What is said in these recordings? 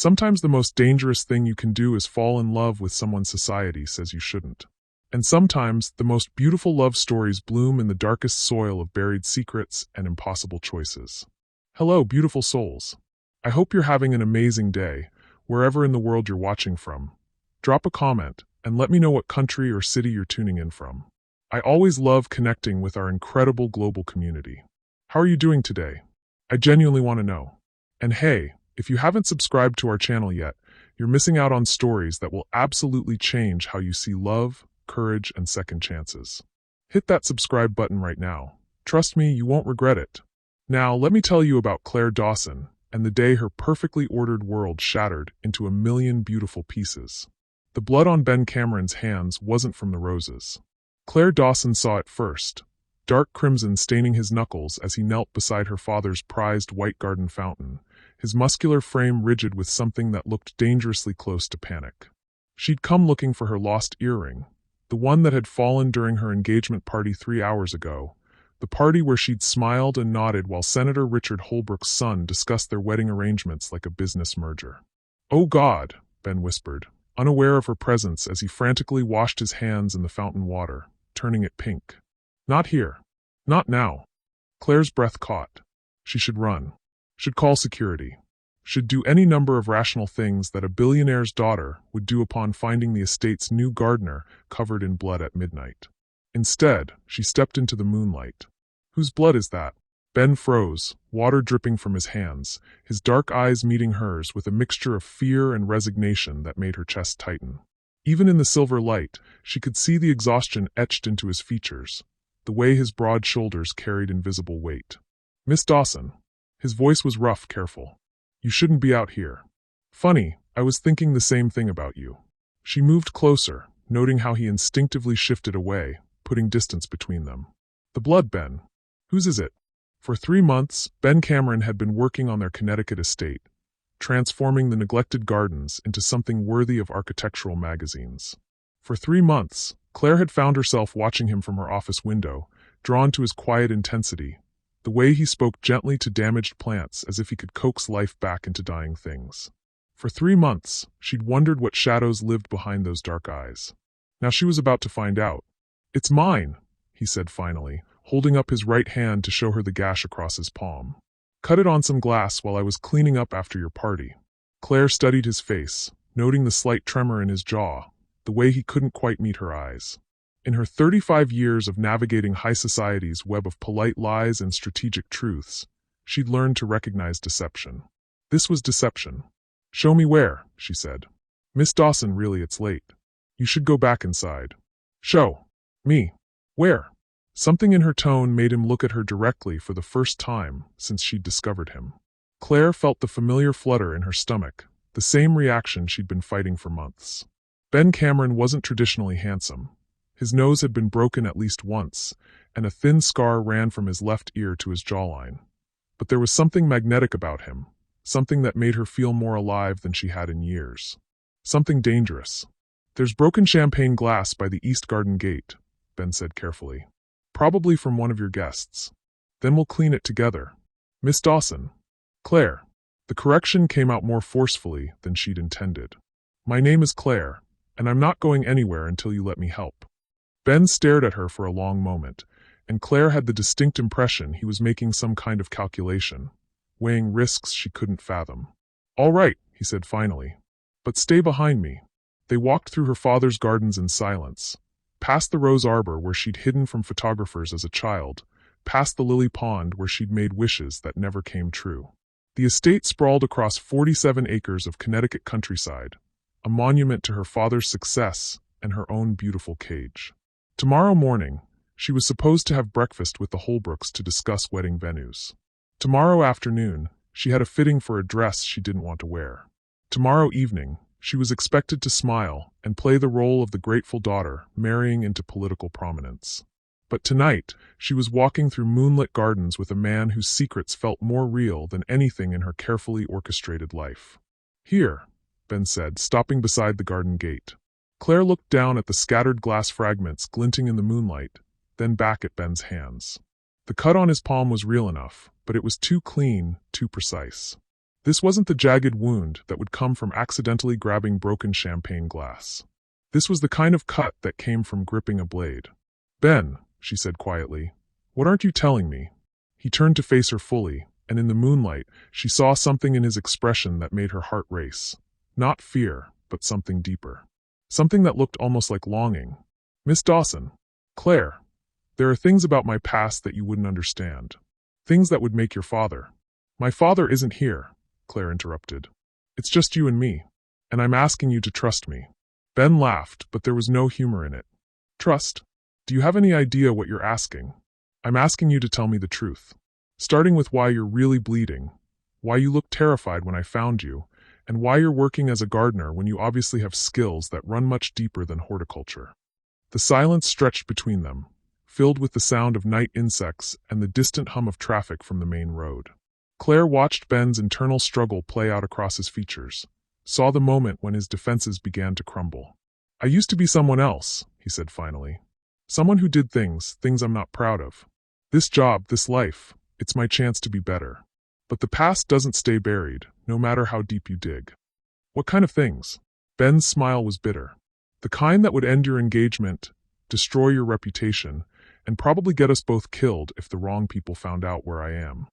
Sometimes the most dangerous thing you can do is fall in love with someone society says you shouldn't. And sometimes the most beautiful love stories bloom in the darkest soil of buried secrets and impossible choices. Hello, beautiful souls. I hope you're having an amazing day, wherever in the world you're watching from. Drop a comment and let me know what country or city you're tuning in from. I always love connecting with our incredible global community. How are you doing today? I genuinely want to know. And hey, if you haven't subscribed to our channel yet, you're missing out on stories that will absolutely change how you see love, courage, and second chances. Hit that subscribe button right now. Trust me, you won't regret it. Now, let me tell you about Claire Dawson and the day her perfectly ordered world shattered into a million beautiful pieces. The blood on Ben Cameron's hands wasn't from the roses. Claire Dawson saw it first, dark crimson staining his knuckles as he knelt beside her father's prized white garden fountain, his muscular frame rigid with something that looked dangerously close to panic. She'd come looking for her lost earring, the one that had fallen during her engagement party 3 hours ago, the party where she'd smiled and nodded while Senator Richard Holbrooke's son discussed their wedding arrangements like a business merger. "Oh God," Ben whispered, unaware of her presence as he frantically washed his hands in the fountain water, turning it pink. "Not here. Not now." Claire's breath caught. She should run. Should call security. Should do any number of rational things that a billionaire's daughter would do upon finding the estate's new gardener covered in blood at midnight. Instead, she stepped into the moonlight. "Whose blood is that?" Ben froze, water dripping from his hands, his dark eyes meeting hers with a mixture of fear and resignation that made her chest tighten. Even in the silver light, she could see the exhaustion etched into his features, the way his broad shoulders carried invisible weight. "Miss Dawson." His voice was rough, careful. "You shouldn't be out here." "Funny, I was thinking the same thing about you." She moved closer, noting how he instinctively shifted away, putting distance between them. "The blood, Ben. Whose is it?" For 3 months, Ben Cameron had been working on their Connecticut estate, transforming the neglected gardens into something worthy of architectural magazines. For 3 months, Claire had found herself watching him from her office window, drawn to his quiet intensity, the way he spoke gently to damaged plants as if he could coax life back into dying things. For 3 months, she'd wondered what shadows lived behind those dark eyes. Now she was about to find out. "It's mine," he said finally, holding up his right hand to show her the gash across his palm. "Cut it on some glass while I was cleaning up after your party." Claire studied his face, noting the slight tremor in his jaw, the way he couldn't quite meet her eyes. In her 35 years of navigating high society's web of polite lies and strategic truths, she'd learned to recognize deception. This was deception. "Show me where," she said. "Miss Dawson, really, it's late. You should go back inside." "Show me where?" Something in her tone made him look at her directly for the first time since she'd discovered him. Claire felt the familiar flutter in her stomach, the same reaction she'd been fighting for months. Ben Cameron wasn't traditionally handsome. His nose had been broken at least once, and a thin scar ran from his left ear to his jawline. But there was something magnetic about him, something that made her feel more alive than she had in years. Something dangerous. "There's broken champagne glass by the East Garden gate," Ben said carefully. "Probably from one of your guests. Then we'll clean it together." "Miss Dawson." "Claire." The correction came out more forcefully than she'd intended. "My name is Claire, and I'm not going anywhere until you let me help." Ben stared at her for a long moment, and Claire had the distinct impression he was making some kind of calculation, weighing risks she couldn't fathom. "All right," he said finally. "But stay behind me." They walked through her father's gardens in silence, past the rose arbor where she'd hidden from photographers as a child, past the lily pond where she'd made wishes that never came true. The estate sprawled across 47 acres of Connecticut countryside, a monument to her father's success and her own beautiful cage. Tomorrow morning, she was supposed to have breakfast with the Holbrookes to discuss wedding venues. Tomorrow afternoon, she had a fitting for a dress she didn't want to wear. Tomorrow evening, she was expected to smile and play the role of the grateful daughter marrying into political prominence. But tonight, she was walking through moonlit gardens with a man whose secrets felt more real than anything in her carefully orchestrated life. "Here," Ben said, stopping beside the garden gate. Claire looked down at the scattered glass fragments glinting in the moonlight, then back at Ben's hands. The cut on his palm was real enough, but it was too clean, too precise. This wasn't the jagged wound that would come from accidentally grabbing broken champagne glass. This was the kind of cut that came from gripping a blade. "Ben," she said quietly, "what aren't you telling me?" He turned to face her fully, and in the moonlight, she saw something in his expression that made her heart race. Not fear, but something deeper. Something that looked almost like longing. "Miss Dawson. Claire. There are things about my past that you wouldn't understand. Things that would make your father." "My father isn't here," Claire interrupted. "It's just you and me. And I'm asking you to trust me." Ben laughed, but there was no humor in it. "Trust? Do you have any idea what you're asking?" "I'm asking you to tell me the truth. Starting with why you're really bleeding, why you looked terrified when I found you, and why you're working as a gardener when you obviously have skills that run much deeper than horticulture." The silence stretched between them, filled with the sound of night insects and the distant hum of traffic from the main road. Claire watched Ben's internal struggle play out across his features, saw the moment when his defenses began to crumble. "I used to be someone else," he said finally. "Someone who did things I'm not proud of. This job, this life, it's my chance to be better. But the past doesn't stay buried, no matter how deep you dig." "What kind of things?" Ben's smile was bitter. "The kind that would end your engagement, destroy your reputation, and probably get us both killed if the wrong people found out where I am."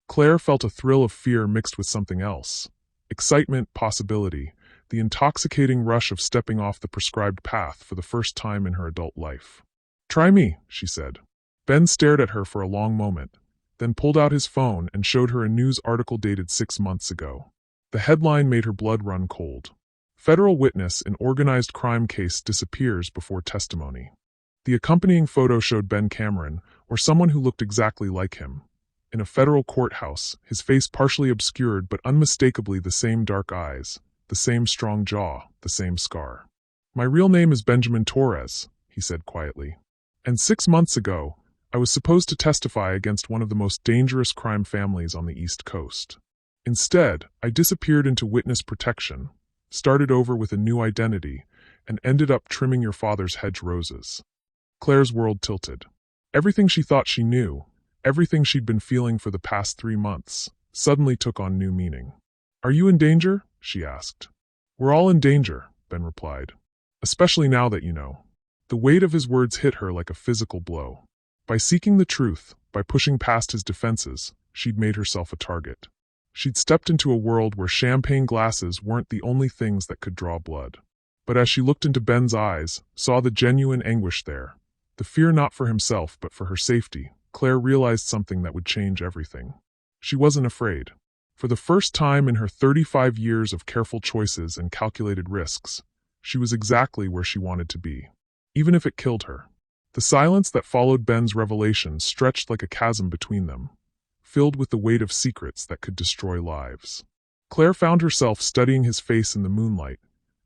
Claire felt a thrill of fear mixed with something else. Excitement, possibility, the intoxicating rush of stepping off the prescribed path for the first time in her adult life. "Try me," she said. Ben stared at her for a long moment, then pulled out his phone and showed her a news article dated 6 months ago. The headline made her blood run cold. "Federal witness in organized crime case disappears before testimony." The accompanying photo showed Ben Cameron, or someone who looked exactly like him, in a federal courthouse, his face partially obscured but unmistakably the same dark eyes, the same strong jaw, the same scar. "My real name is Benjamin Torres," he said quietly. "And 6 months ago, I was supposed to testify against one of the most dangerous crime families on the East Coast. Instead, I disappeared into witness protection, started over with a new identity, and ended up trimming your father's hedge roses." Claire's world tilted. Everything she thought she knew, everything she'd been feeling for the past 3 months, suddenly took on new meaning. "Are you in danger?" she asked. "We're all in danger," Ben replied. "Especially now that you know." The weight of his words hit her like a physical blow. By seeking the truth, by pushing past his defenses, she'd made herself a target. She'd stepped into a world where champagne glasses weren't the only things that could draw blood. But as she looked into Ben's eyes, saw the genuine anguish there, the fear not for himself but for her safety, Claire realized something that would change everything. She wasn't afraid. For the first time in her 35 years of careful choices and calculated risks, she was exactly where she wanted to be, even if it killed her. The silence that followed Ben's revelation stretched like a chasm between them, filled with the weight of secrets that could destroy lives. Claire found herself studying his face in the moonlight,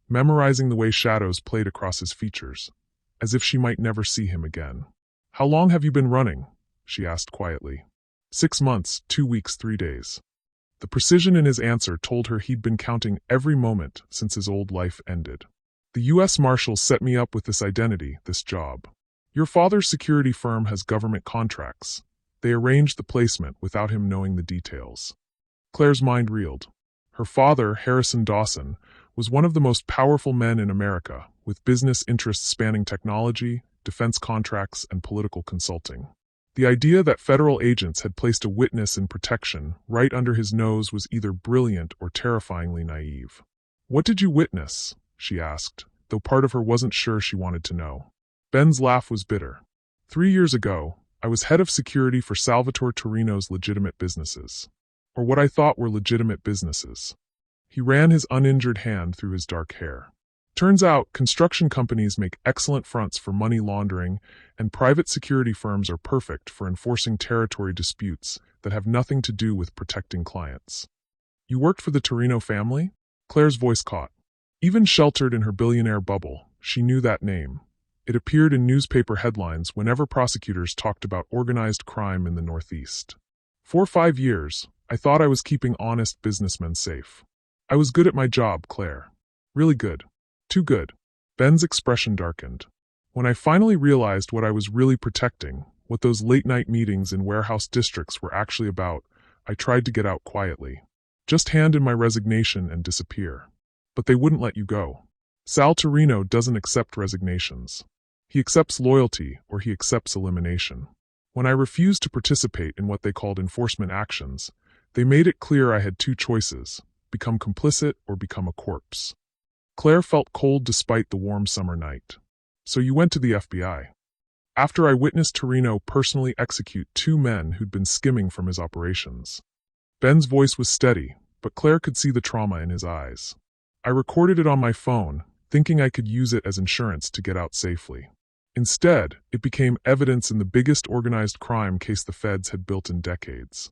memorizing the way shadows played across his features, as if she might never see him again. "How long have you been running?" she asked quietly. 6 months, 2 weeks, 3 days. The precision in his answer told her he'd been counting every moment since his old life ended. "The U.S. Marshals set me up with this identity, this job. Your father's security firm has government contracts. They arranged the placement without him knowing the details." Claire's mind reeled. Her father, Harrison Dawson, was one of the most powerful men in America, with business interests spanning technology, defense contracts, and political consulting. The idea that federal agents had placed a witness in protection right under his nose was either brilliant or terrifyingly naive. "What did you witness?" she asked, though part of her wasn't sure she wanted to know. Ben's laugh was bitter. 3 years ago, I was head of security for Salvatore Torino's legitimate businesses. Or what I thought were legitimate businesses." He ran his uninjured hand through his dark hair. "Turns out, construction companies make excellent fronts for money laundering, and private security firms are perfect for enforcing territory disputes that have nothing to do with protecting clients." "You worked for the Torino family?" Claire's voice caught. Even sheltered in her billionaire bubble, she knew that name. It appeared in newspaper headlines whenever prosecutors talked about organized crime in the Northeast. "For 5 years, I thought I was keeping honest businessmen safe. I was good at my job, Claire. Really good. Too good." Ben's expression darkened. "When I finally realized what I was really protecting, what those late-night meetings in warehouse districts were actually about, I tried to get out quietly. Just hand in my resignation and disappear. But they wouldn't let you go. Sal Torino doesn't accept resignations. He accepts loyalty, or he accepts elimination. When I refused to participate in what they called enforcement actions, they made it clear I had two choices: become complicit or become a corpse. Claire felt cold despite the warm summer night. So you went to the FBI. After I witnessed Torino personally execute two men who'd been skimming from his operations. Ben's voice was steady, but Claire could see the trauma in his eyes. I recorded it on my phone, thinking I could use it as insurance to get out safely. Instead, it became evidence in the biggest organized crime case the feds had built in decades.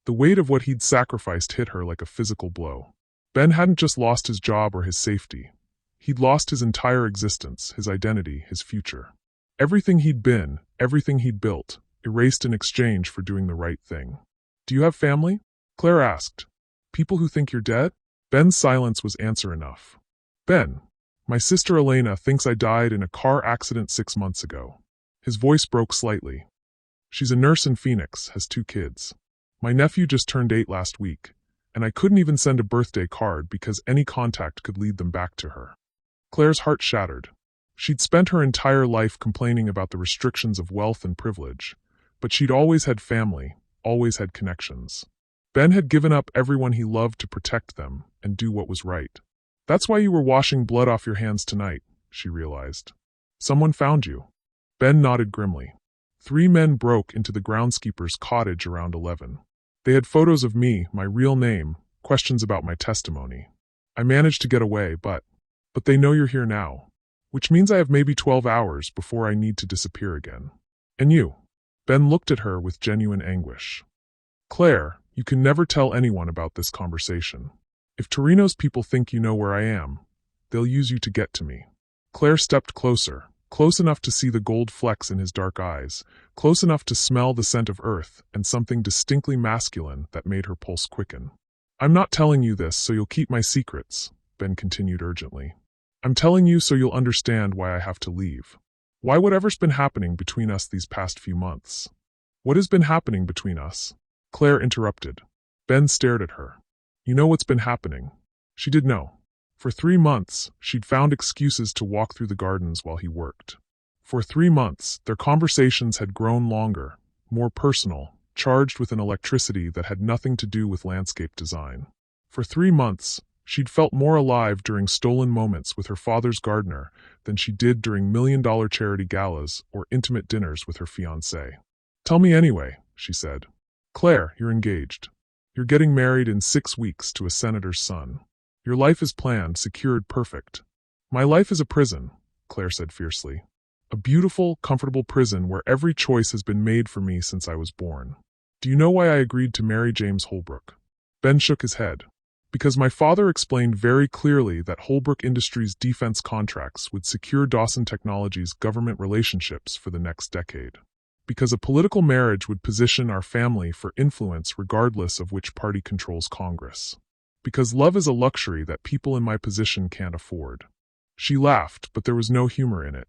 The weight of what he'd sacrificed hit her like a physical blow. Ben hadn't just lost his job or his safety. He'd lost his entire existence, his identity, his future. Everything he'd been, everything he'd built, erased in exchange for doing the right thing. "Do you have family?" Claire asked. "People who think you're dead?" Ben's silence was answer enough. "Ben, my sister Elena thinks I died in a car accident 6 months ago." His voice broke slightly. "She's a nurse in Phoenix, has 2 kids. My nephew just turned 8 last week, and I couldn't even send a birthday card because any contact could lead them back to her." Claire's heart shattered. She'd spent her entire life complaining about the restrictions of wealth and privilege, but she'd always had family, always had connections. Ben had given up everyone he loved to protect them and do what was right. "That's why you were washing blood off your hands tonight," she realized. "Someone found you." Ben nodded grimly. 3 men broke into the groundskeeper's cottage around 11. They had photos of me, my real name, questions about my testimony. I managed to get away, but they know you're here now. Which means I have maybe 12 hours before I need to disappear again. And you?" Ben looked at her with genuine anguish. "Claire, you can never tell anyone about this conversation. If Torino's people think you know where I am, they'll use you to get to me." Claire stepped closer, close enough to see the gold flecks in his dark eyes, close enough to smell the scent of earth and something distinctly masculine that made her pulse quicken. "I'm not telling you this so you'll keep my secrets," Ben continued urgently. "I'm telling you so you'll understand why I have to leave. Why whatever's been happening between us these past few months." "What has been happening between us?" Claire interrupted. Ben stared at her. "You know what's been happening." She did know. For 3 months, she'd found excuses to walk through the gardens while he worked. For 3 months, their conversations had grown longer, more personal, charged with an electricity that had nothing to do with landscape design. For 3 months, she'd felt more alive during stolen moments with her father's gardener than she did during million-dollar charity galas or intimate dinners with her fiancé. "Tell me anyway," she said. "Claire, you're engaged. You're getting married in 6 weeks to a senator's son. Your life is planned, secured, perfect." "My life is a prison," Claire said fiercely. "A beautiful, comfortable prison where every choice has been made for me since I was born. Do you know why I agreed to marry James Holbrook?" Ben shook his head. "Because my father explained very clearly that Holbrook Industries' defense contracts would secure Dawson Technologies' government relationships for the next decade. Because a political marriage would position our family for influence regardless of which party controls Congress. Because love is a luxury that people in my position can't afford." She laughed, but there was no humor in it.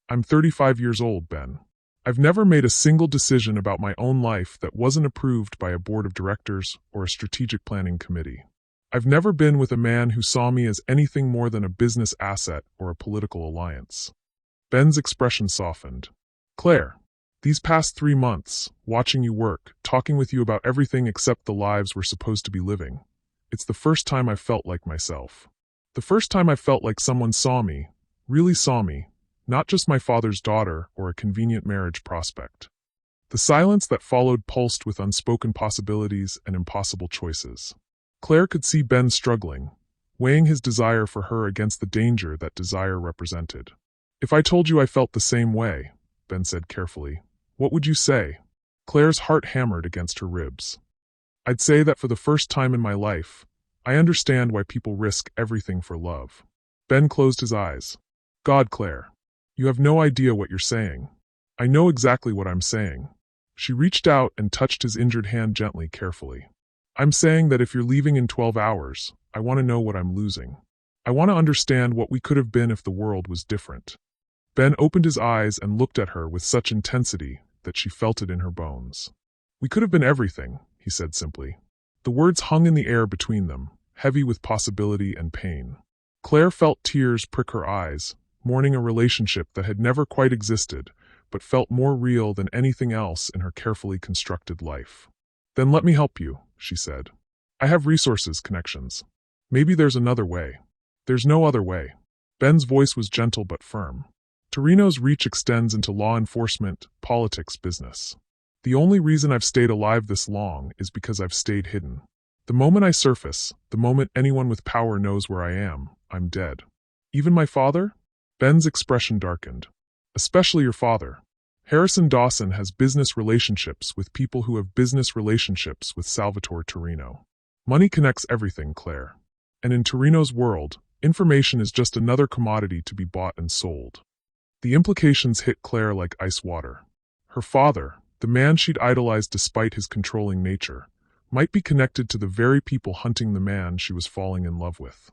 "I'm 35 years old, Ben. I've never made a single decision about my own life that wasn't approved by a board of directors or a strategic planning committee. I've never been with a man who saw me as anything more than a business asset or a political alliance." Ben's expression softened. "Claire, these past 3 months, watching you work, talking with you about everything except the lives we're supposed to be living, it's the first time I've felt like myself. The first time I felt like someone saw me, really saw me, not just my father's daughter or a convenient marriage prospect." The silence that followed pulsed with unspoken possibilities and impossible choices. Claire could see Ben struggling, weighing his desire for her against the danger that desire represented. "If I told you I felt the same way," Ben said carefully, "what would you say?" Claire's heart hammered against her ribs. "I'd say that for the first time in my life, I understand why people risk everything for love." Ben closed his eyes. "God, Claire, you have no idea what you're saying." "I know exactly what I'm saying." She reached out and touched his injured hand gently, carefully. "I'm saying that if you're leaving in 12 hours, I want to know what I'm losing. I want to understand what we could have been if the world was different." Ben opened his eyes and looked at her with such intensity that she felt it in her bones. "We could have been everything," he said simply. The words hung in the air between them, heavy with possibility and pain. Claire felt tears prick her eyes, mourning a relationship that had never quite existed, but felt more real than anything else in her carefully constructed life. "Then let me help you," she said. "I have resources, connections. Maybe there's another way." "There's no other way." Ben's voice was gentle but firm. "Torino's reach extends into law enforcement, politics, business. The only reason I've stayed alive this long is because I've stayed hidden. The moment I surface, the moment anyone with power knows where I am, I'm dead." "Even my father?" Ben's expression darkened. "Especially your father. Harrison Dawson has business relationships with people who have business relationships with Salvatore Torino. Money connects everything, Claire. And in Torino's world, information is just another commodity to be bought and sold." The implications hit Claire like ice water. Her father, the man she'd idolized despite his controlling nature, might be connected to the very people hunting the man she was falling in love with.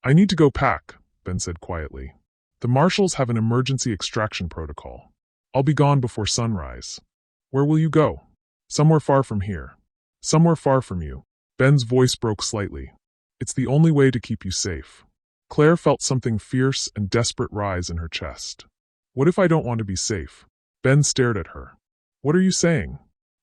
"I need to go pack," Ben said quietly. "The marshals have an emergency extraction protocol. I'll be gone before sunrise." "Where will you go?" "Somewhere far from here." "Somewhere far from you." Ben's voice broke slightly. "It's the only way to keep you safe." Claire felt something fierce and desperate rise in her chest. "What if I don't want to be safe?" Ben stared at her. "What are you saying?"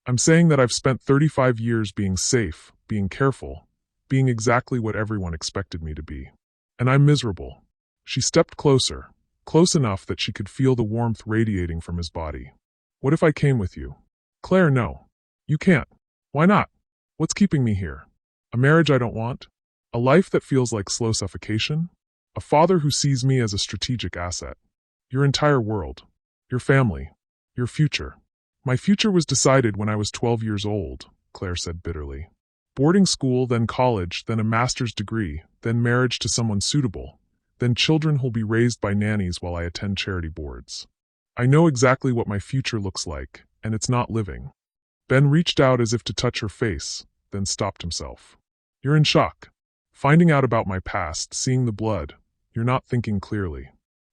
"I'm saying that I've spent 35 years being safe, being careful, being exactly what everyone expected me to be. And I'm miserable." She stepped closer, close enough that she could feel the warmth radiating from his body. "What if I came with you?" "Claire, no. You can't." "Why not?" "What's keeping me here? A marriage I don't want? A life that feels like slow suffocation? A father who sees me as a strategic asset? Your entire world. Your family. Your future." "My future was decided when I was 12 years old," Claire said bitterly. "Boarding school, then college, then a master's degree, then marriage to someone suitable, then children who'll be raised by nannies while I attend charity boards. I know exactly what my future looks like, and it's not living." Ben reached out as if to touch her face, then stopped himself. "You're in shock. Finding out about my past, seeing the blood, you're not thinking clearly."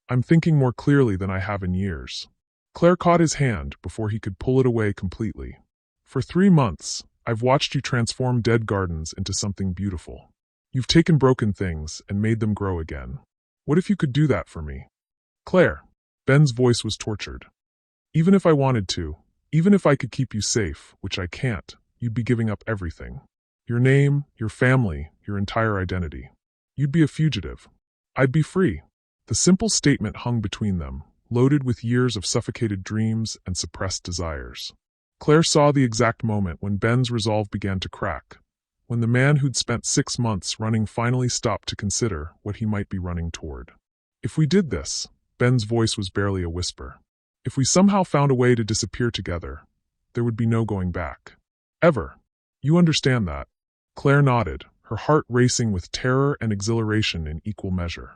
"I'm thinking more clearly than I have in years." Claire caught his hand before he could pull it away completely. "For 3 months, I've watched you transform dead gardens into something beautiful. You've taken broken things and made them grow again. What if you could do that for me?" "Claire." Ben's voice was tortured. "Even if I wanted to, even if I could keep you safe, which I can't, you'd be giving up everything. Your name, your family, your entire identity. You'd be a fugitive. I'd be free." The simple statement hung between them, loaded with years of suffocated dreams and suppressed desires. Claire saw the exact moment when Ben's resolve began to crack, when the man who'd spent 6 months running finally stopped to consider what he might be running toward. "If we did this," Ben's voice was barely a whisper, "if we somehow found a way to disappear together, there would be no going back. Ever. You understand that?" Claire nodded, her heart racing with terror and exhilaration in equal measure.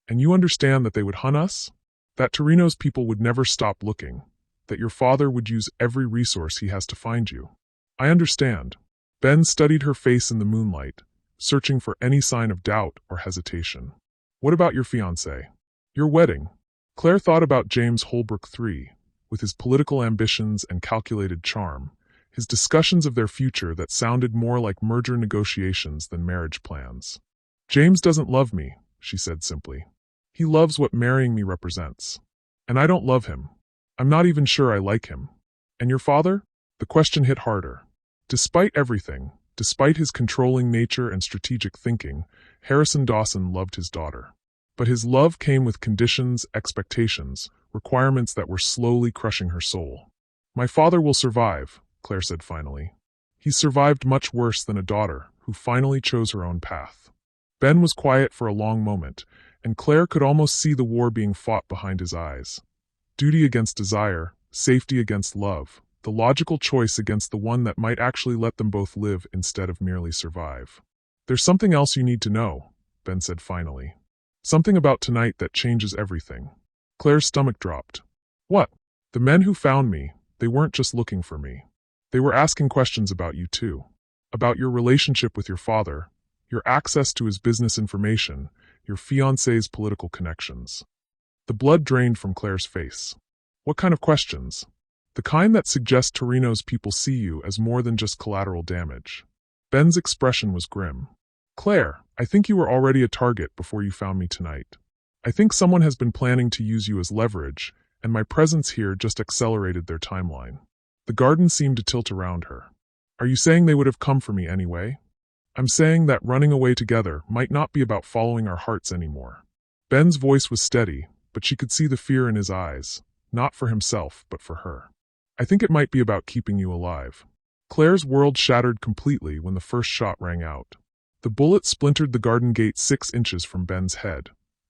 "And you understand that they would hunt us? That Torino's people would never stop looking, that your father would use every resource he has to find you?" "I understand." Ben studied her face in the moonlight, searching for any sign of doubt or hesitation. "What about your fiancé? Your wedding?" Claire thought about James Holbrook III, with his political ambitions and calculated charm, his discussions of their future that sounded more like merger negotiations than marriage plans. "James doesn't love me," she said simply. "He loves what marrying me represents. And I don't love him. I'm not even sure I like him. And your father?" The question hit harder. Despite everything, despite his controlling nature and strategic thinking, Harrison Dawson loved his daughter. But his love came with conditions, expectations, requirements that were slowly crushing her soul. "My father will survive," Claire said finally. "He's survived much worse than a daughter who finally chose her own path." Ben was quiet for a long moment, and Claire could almost see the war being fought behind his eyes. Duty against desire, safety against love, the logical choice against the one that might actually let them both live instead of merely survive. "There's something else you need to know," Ben said finally. "Something about tonight that changes everything." Claire's stomach dropped. "What?" "The men who found me, they weren't just looking for me. They were asking questions about you too. About your relationship with your father, your access to his business information, your fiancé's political connections." The blood drained from Claire's face. "What kind of questions?" "The kind that suggest Torino's people see you as more than just collateral damage. Ben's expression was grim. Claire, I think you were already a target before you found me tonight. I think someone has been planning to use you as leverage, and my presence here just accelerated their timeline. The garden seemed to tilt around her. Are you saying they would have come for me anyway? I'm saying that running away together might not be about following our hearts anymore. Ben's voice was steady, but she could see the fear in his eyes, not for himself, but for her. I think it might be about keeping you alive. Claire's world shattered completely when the first shot rang out. The bullet splintered the garden gate 6 inches from Ben's head,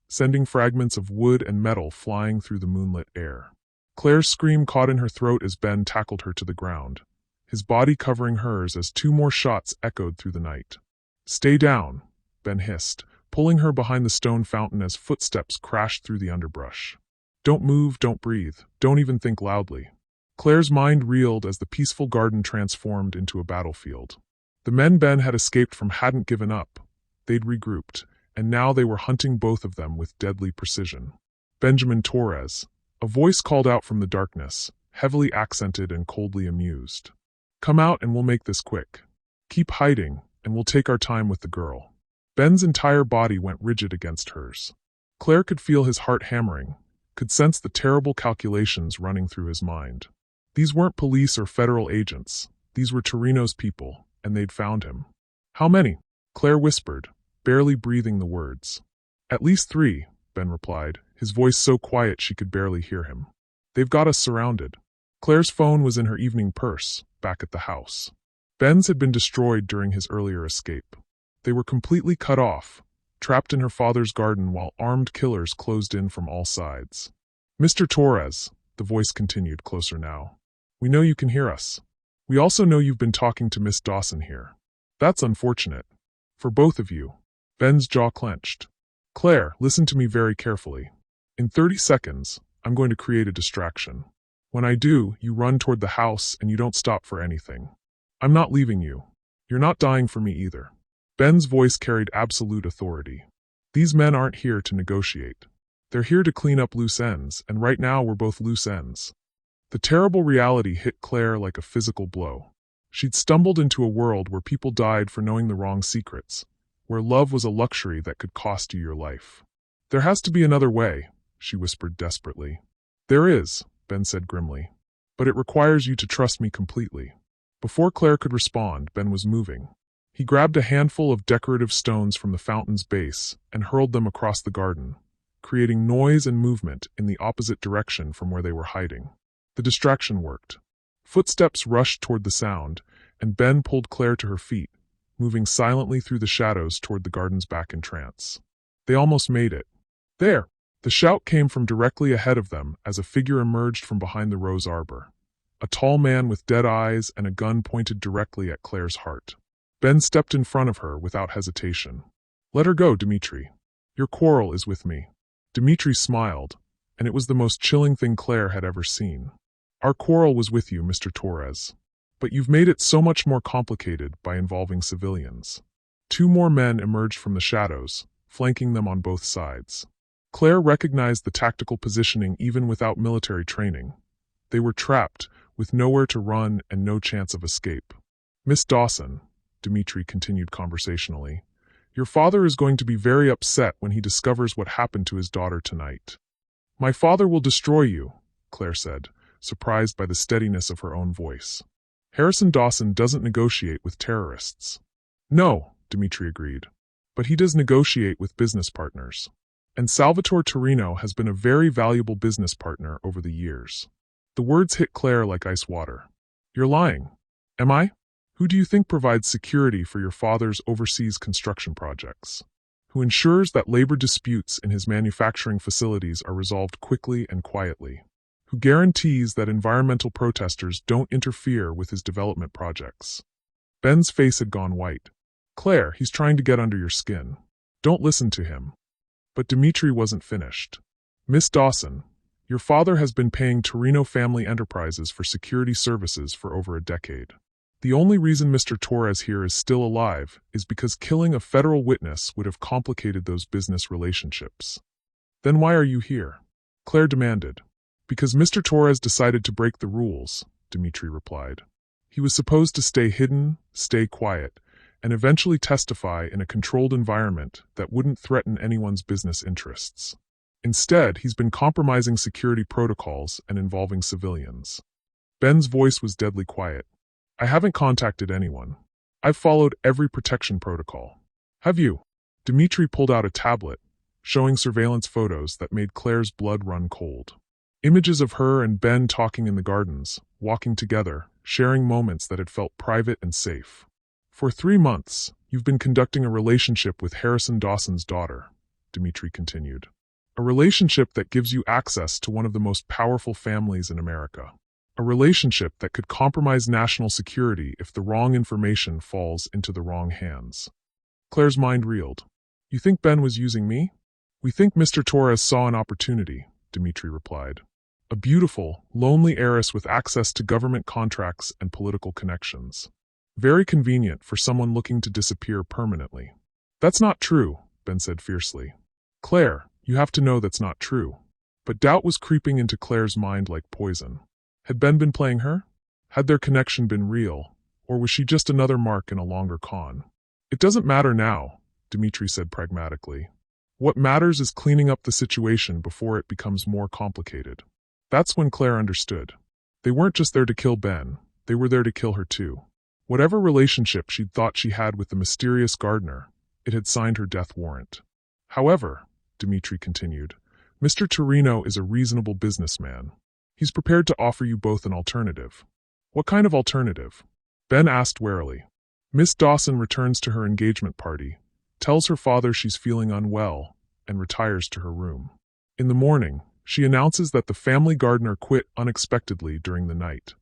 sending fragments of wood and metal flying through the moonlit air. Claire's scream caught in her throat as Ben tackled her to the ground, his body covering hers as 2 more shots echoed through the night. Stay down, Ben hissed, pulling her behind the stone fountain as footsteps crashed through the underbrush. Don't move, don't breathe, don't even think loudly. Claire's mind reeled as the peaceful garden transformed into a battlefield. The men Ben had escaped from hadn't given up. They'd regrouped, and now they were hunting both of them with deadly precision. Benjamin Torres, a voice called out from the darkness, heavily accented and coldly amused. Come out and we'll make this quick. Keep hiding, and we'll take our time with the girl. Ben's entire body went rigid against hers. Claire could feel his heart hammering, could sense the terrible calculations running through his mind. These weren't police or federal agents. These were Torino's people, and they'd found him. How many? Claire whispered, barely breathing the words. At least 3, Ben replied, his voice so quiet she could barely hear him. They've got us surrounded. Claire's phone was in her evening purse, back at the house. Ben's had been destroyed during his earlier escape. They were completely cut off, trapped in her father's garden while armed killers closed in from all sides. Mr. Torres, the voice continued, closer now. We know you can hear us. We also know you've been talking to Miss Dawson here. That's unfortunate. For both of you. Ben's jaw clenched. Claire, listen to me very carefully. In 30 seconds, I'm going to create a distraction. When I do, you run toward the house and you don't stop for anything. I'm not leaving you. You're not dying for me either. Ben's voice carried absolute authority. These men aren't here to negotiate. They're here to clean up loose ends, and right now we're both loose ends. The terrible reality hit Claire like a physical blow. She'd stumbled into a world where people died for knowing the wrong secrets, where love was a luxury that could cost you your life. There has to be another way, she whispered desperately. There is, Ben said grimly. But it requires you to trust me completely. Before Claire could respond, Ben was moving. He grabbed a handful of decorative stones from the fountain's base and hurled them across the garden, creating noise and movement in the opposite direction from where they were hiding. The distraction worked. Footsteps rushed toward the sound, and Ben pulled Claire to her feet, moving silently through the shadows toward the garden's back entrance. They almost made it. There! The shout came from directly ahead of them as a figure emerged from behind the rose arbor. A tall man with dead eyes and a gun pointed directly at Claire's heart. Ben stepped in front of her without hesitation. Let her go, Dimitri. Your quarrel is with me. Dimitri smiled, and it was the most chilling thing Claire had ever seen. Our quarrel was with you, Mr. Torres. But you've made it so much more complicated by involving civilians. 2 more men emerged from the shadows, flanking them on both sides. Claire recognized the tactical positioning even without military training. They were trapped, with nowhere to run and no chance of escape. Miss Dawson, Dimitri continued conversationally, your father is going to be very upset when he discovers what happened to his daughter tonight. My father will destroy you, Claire said, surprised by the steadiness of her own voice. Harrison Dawson doesn't negotiate with terrorists. No, Dimitri agreed, but he does negotiate with business partners. And Salvatore Torino has been a very valuable business partner over the years. The words hit Claire like ice water. You're lying. Am I? Who do you think provides security for your father's overseas construction projects? Who ensures that labor disputes in his manufacturing facilities are resolved quickly and quietly? Who guarantees that environmental protesters don't interfere with his development projects? Ben's face had gone white. Claire, he's trying to get under your skin. Don't listen to him. But Dimitri wasn't finished. Miss Dawson, your father has been paying Torino Family Enterprises for security services for over a decade. The only reason Mr. Torres here is still alive is because killing a federal witness would have complicated those business relationships. Then why are you here? Claire demanded. Because Mr. Torres decided to break the rules, Dimitri replied. He was supposed to stay hidden, stay quiet, and eventually testify in a controlled environment that wouldn't threaten anyone's business interests. Instead, he's been compromising security protocols and involving civilians. Ben's voice was deadly quiet. I haven't contacted anyone. I've followed every protection protocol. Have you? Dimitri pulled out a tablet, showing surveillance photos that made Claire's blood run cold. Images of her and Ben talking in the gardens, walking together, sharing moments that had felt private and safe. For 3 months, you've been conducting a relationship with Harrison Dawson's daughter, Dimitri continued. A relationship that gives you access to one of the most powerful families in America. A relationship that could compromise national security if the wrong information falls into the wrong hands. Claire's mind reeled. You think Ben was using me? We think Mr. Torres saw an opportunity, Dimitri replied. A beautiful, lonely heiress with access to government contracts and political connections. Very convenient for someone looking to disappear permanently. That's not true, Ben said fiercely. Claire, you have to know that's not true. But doubt was creeping into Claire's mind like poison. Had Ben been playing her? Had their connection been real, or was she just another mark in a longer con? It doesn't matter now, Dimitri said pragmatically. What matters is cleaning up the situation before it becomes more complicated. That's when Claire understood. They weren't just there to kill Ben, they were there to kill her too. Whatever relationship she'd thought she had with the mysterious gardener, it had signed her death warrant. However, Dimitri continued, Mr. Torino is a reasonable businessman. He's prepared to offer you both an alternative. What kind of alternative? Ben asked warily. Miss Dawson returns to her engagement party, tells her father she's feeling unwell, and retires to her room. In the morning, she announces that the family gardener quit unexpectedly during the night.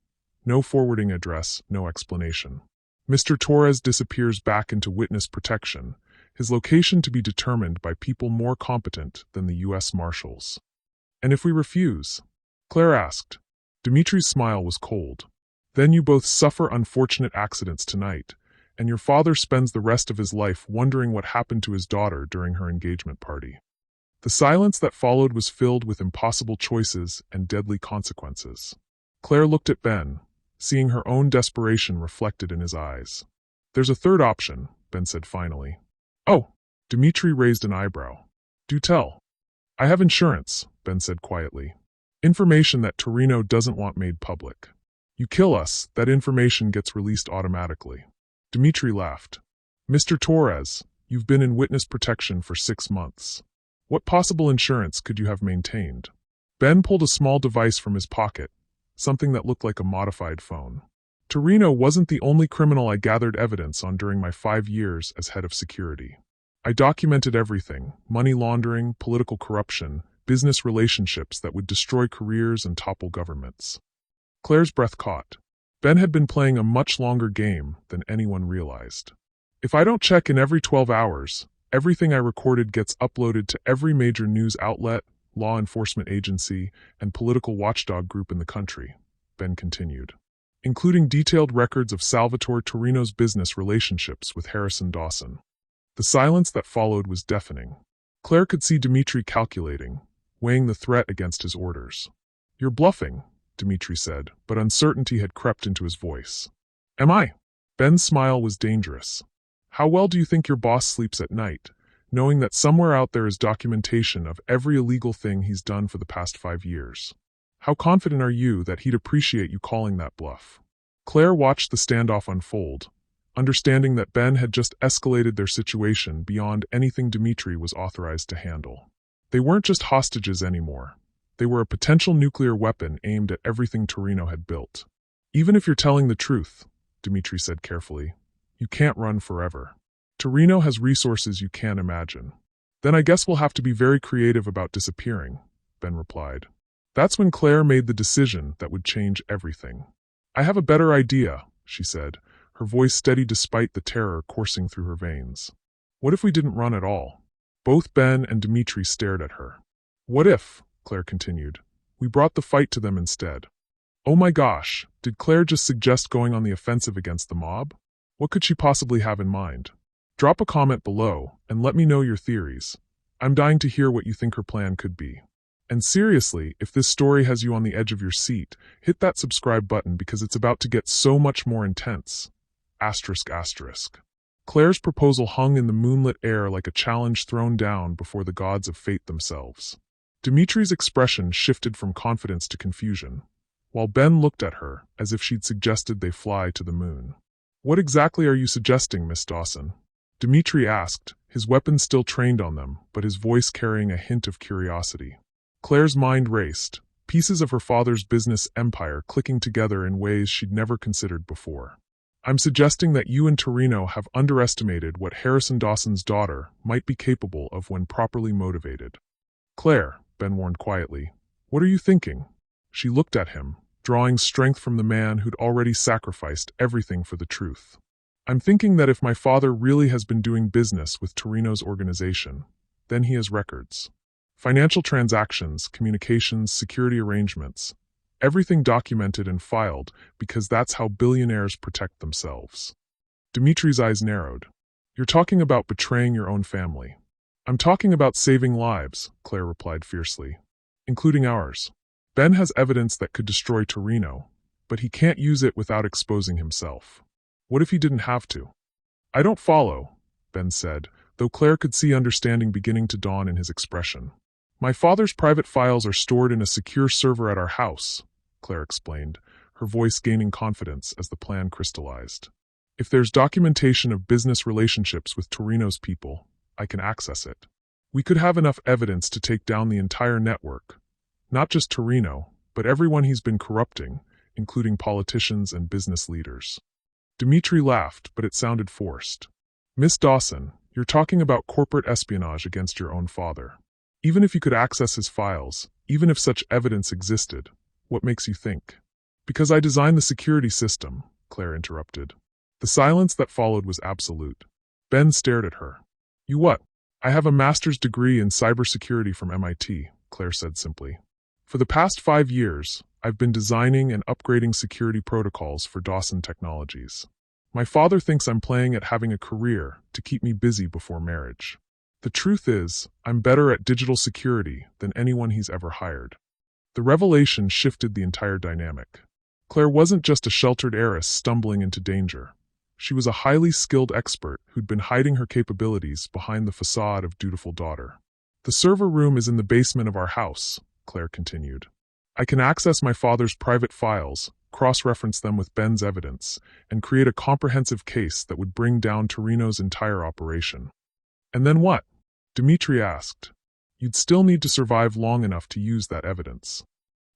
No forwarding address, no explanation. Mr. Torres disappears back into witness protection, his location to be determined by people more competent than the U.S. Marshals. And if we refuse? Claire asked. Dimitri's smile was cold. Then you both suffer unfortunate accidents tonight, and your father spends the rest of his life wondering what happened to his daughter during her engagement party. The silence that followed was filled with impossible choices and deadly consequences. Claire looked at Ben, seeing her own desperation reflected in his eyes. There's a third option, Ben said finally. Oh, Dimitri raised an eyebrow. Do tell. I have insurance, Ben said quietly. Information that Torino doesn't want made public. You kill us, that information gets released automatically. Dimitri laughed. Mr. Torres, you've been in witness protection for 6 months. What possible insurance could you have maintained? Ben pulled a small device from his pocket, something that looked like a modified phone. Torino wasn't the only criminal I gathered evidence on during my 5 years as head of security. I documented everything, money laundering, political corruption, business relationships that would destroy careers and topple governments. Claire's breath caught. Ben had been playing a much longer game than anyone realized. If I don't check in every 12 hours, everything I recorded gets uploaded to every major news outlet, law enforcement agency, and political watchdog group in the country, Ben continued, including detailed records of Salvatore Torino's business relationships with Harrison Dawson. The silence that followed was deafening. Claire could see Dimitri calculating, weighing the threat against his orders. You're bluffing, Dimitri said, but uncertainty had crept into his voice. Am I? Ben's smile was dangerous. How well do you think your boss sleeps at night, knowing that somewhere out there is documentation of every illegal thing he's done for the past 5 years? How confident are you that he'd appreciate you calling that bluff? Claire watched the standoff unfold, understanding that Ben had just escalated their situation beyond anything Dimitri was authorized to handle. They weren't just hostages anymore. They were a potential nuclear weapon aimed at everything Torino had built. Even if you're telling the truth, Dimitri said carefully, you can't run forever. Torino has resources you can't imagine. Then I guess we'll have to be very creative about disappearing, Ben replied. That's when Claire made the decision that would change everything. I have a better idea, she said, her voice steady despite the terror coursing through her veins. What if we didn't run at all? Both Ben and Dimitri stared at her. What if, Claire continued, we brought the fight to them instead? Oh my gosh, did Claire just suggest going on the offensive against the mob? What could she possibly have in mind? Drop a comment below and let me know your theories. I'm dying to hear what you think her plan could be. And seriously, if this story has you on the edge of your seat, hit that subscribe button because it's about to get so much more intense. ***. Claire's proposal hung in the moonlit air like a challenge thrown down before the gods of fate themselves. Dimitri's expression shifted from confidence to confusion, while Ben looked at her as if she'd suggested they fly to the moon. "What exactly are you suggesting, Miss Dawson?" Dimitri asked, his weapon still trained on them, but his voice carrying a hint of curiosity. Claire's mind raced, pieces of her father's business empire clicking together in ways she'd never considered before. "I'm suggesting that you and Torino have underestimated what Harrison Dawson's daughter might be capable of when properly motivated." "Claire," Ben warned quietly, "what are you thinking?" She looked at him, drawing strength from the man who'd already sacrificed everything for the truth. "I'm thinking that if my father really has been doing business with Torino's organization, then he has records. Financial transactions, communications, security arrangements, everything documented and filed because that's how billionaires protect themselves." Dimitri's eyes narrowed. "You're talking about betraying your own family." "I'm talking about saving lives," Claire replied fiercely. "Including ours. Ben has evidence that could destroy Torino, but he can't use it without exposing himself. What if he didn't have to?" "I don't follow," Ben said, though Claire could see understanding beginning to dawn in his expression. "My father's private files are stored in a secure server at our house," Claire explained, her voice gaining confidence as the plan crystallized. "If there's documentation of business relationships with Torino's people, I can access it. We could have enough evidence to take down the entire network. Not just Torino, but everyone he's been corrupting, including politicians and business leaders." Dimitri laughed, but it sounded forced. "Miss Dawson, you're talking about corporate espionage against your own father. Even if you could access his files, even if such evidence existed, what makes you think?" "Because I designed the security system," Claire interrupted. The silence that followed was absolute. Ben stared at her. "You what?" "I have a master's degree in cybersecurity from MIT, Claire said simply. "For the past 5 years, I've been designing and upgrading security protocols for Dawson Technologies. My father thinks I'm playing at having a career to keep me busy before marriage. The truth is, I'm better at digital security than anyone he's ever hired." The revelation shifted the entire dynamic. Claire wasn't just a sheltered heiress stumbling into danger. She was a highly skilled expert who'd been hiding her capabilities behind the facade of dutiful daughter. "The server room is in the basement of our house," Claire continued. "I can access my father's private files, cross-reference them with Ben's evidence, and create a comprehensive case that would bring down Torino's entire operation." "And then what?" Dimitri asked. "You'd still need to survive long enough to use that evidence."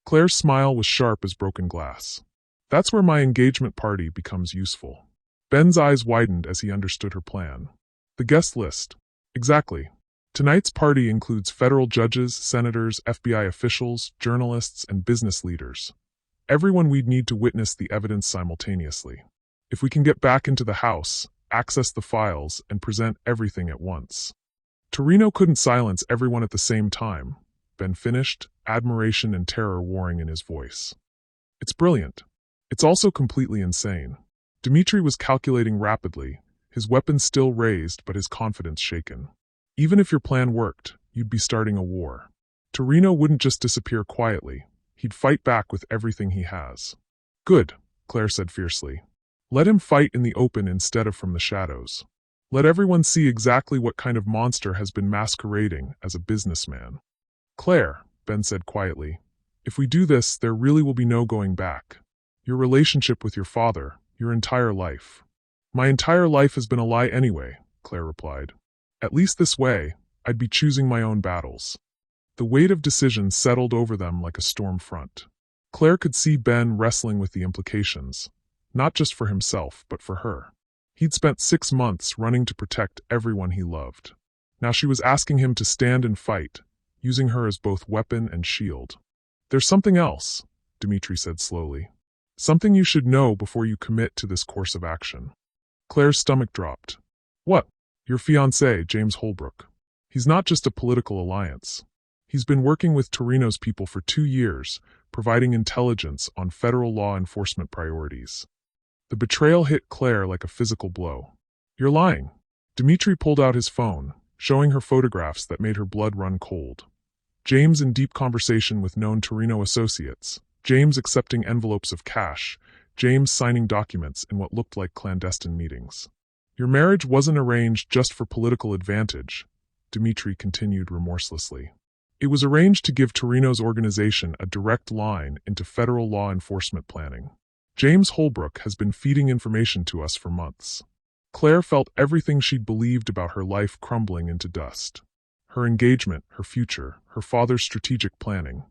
Claire's smile was sharp as broken glass. "That's where my engagement party becomes useful." Ben's eyes widened as he understood her plan. "The guest list." "Exactly. Tonight's party includes federal judges, senators, FBI officials, journalists, and business leaders. Everyone we'd need to witness the evidence simultaneously. If we can get back into the house, access the files, and present everything at once." "Torino couldn't silence everyone at the same time," Ben finished, admiration and terror warring in his voice. "It's brilliant. It's also completely insane." Dimitri was calculating rapidly, his weapon still raised but his confidence shaken. "Even if your plan worked, you'd be starting a war. Torino wouldn't just disappear quietly. He'd fight back with everything he has." "Good," Claire said fiercely. "Let him fight in the open instead of from the shadows. Let everyone see exactly what kind of monster has been masquerading as a businessman." "Claire," Ben said quietly, "if we do this, there really will be no going back. Your relationship with your father, your entire life." "My entire life has been a lie anyway," Claire replied. "At least this way, I'd be choosing my own battles." The weight of decision settled over them like a storm front. Claire could see Ben wrestling with the implications, not just for himself, but for her. He'd spent 6 months running to protect everyone he loved. Now she was asking him to stand and fight, using her as both weapon and shield. "There's something else," Dimitri said slowly. "Something you should know before you commit to this course of action." Claire's stomach dropped. "What?" "Your fiancé, James Holbrook. He's not just a political alliance. He's been working with Torino's people for 2 years, providing intelligence on federal law enforcement priorities." The betrayal hit Claire like a physical blow. "You're lying." Dimitri pulled out his phone, showing her photographs that made her blood run cold. James in deep conversation with known Torino associates, James accepting envelopes of cash, James signing documents in what looked like clandestine meetings. Your marriage wasn't arranged just for political advantage, Dmitri continued remorselessly. It was arranged to give Torino's organization a direct line into federal law enforcement planning. James Holbrook has been feeding information to us for months. Claire felt everything she'd believed about her life crumbling into dust. Her engagement, her future, her father's strategic planning.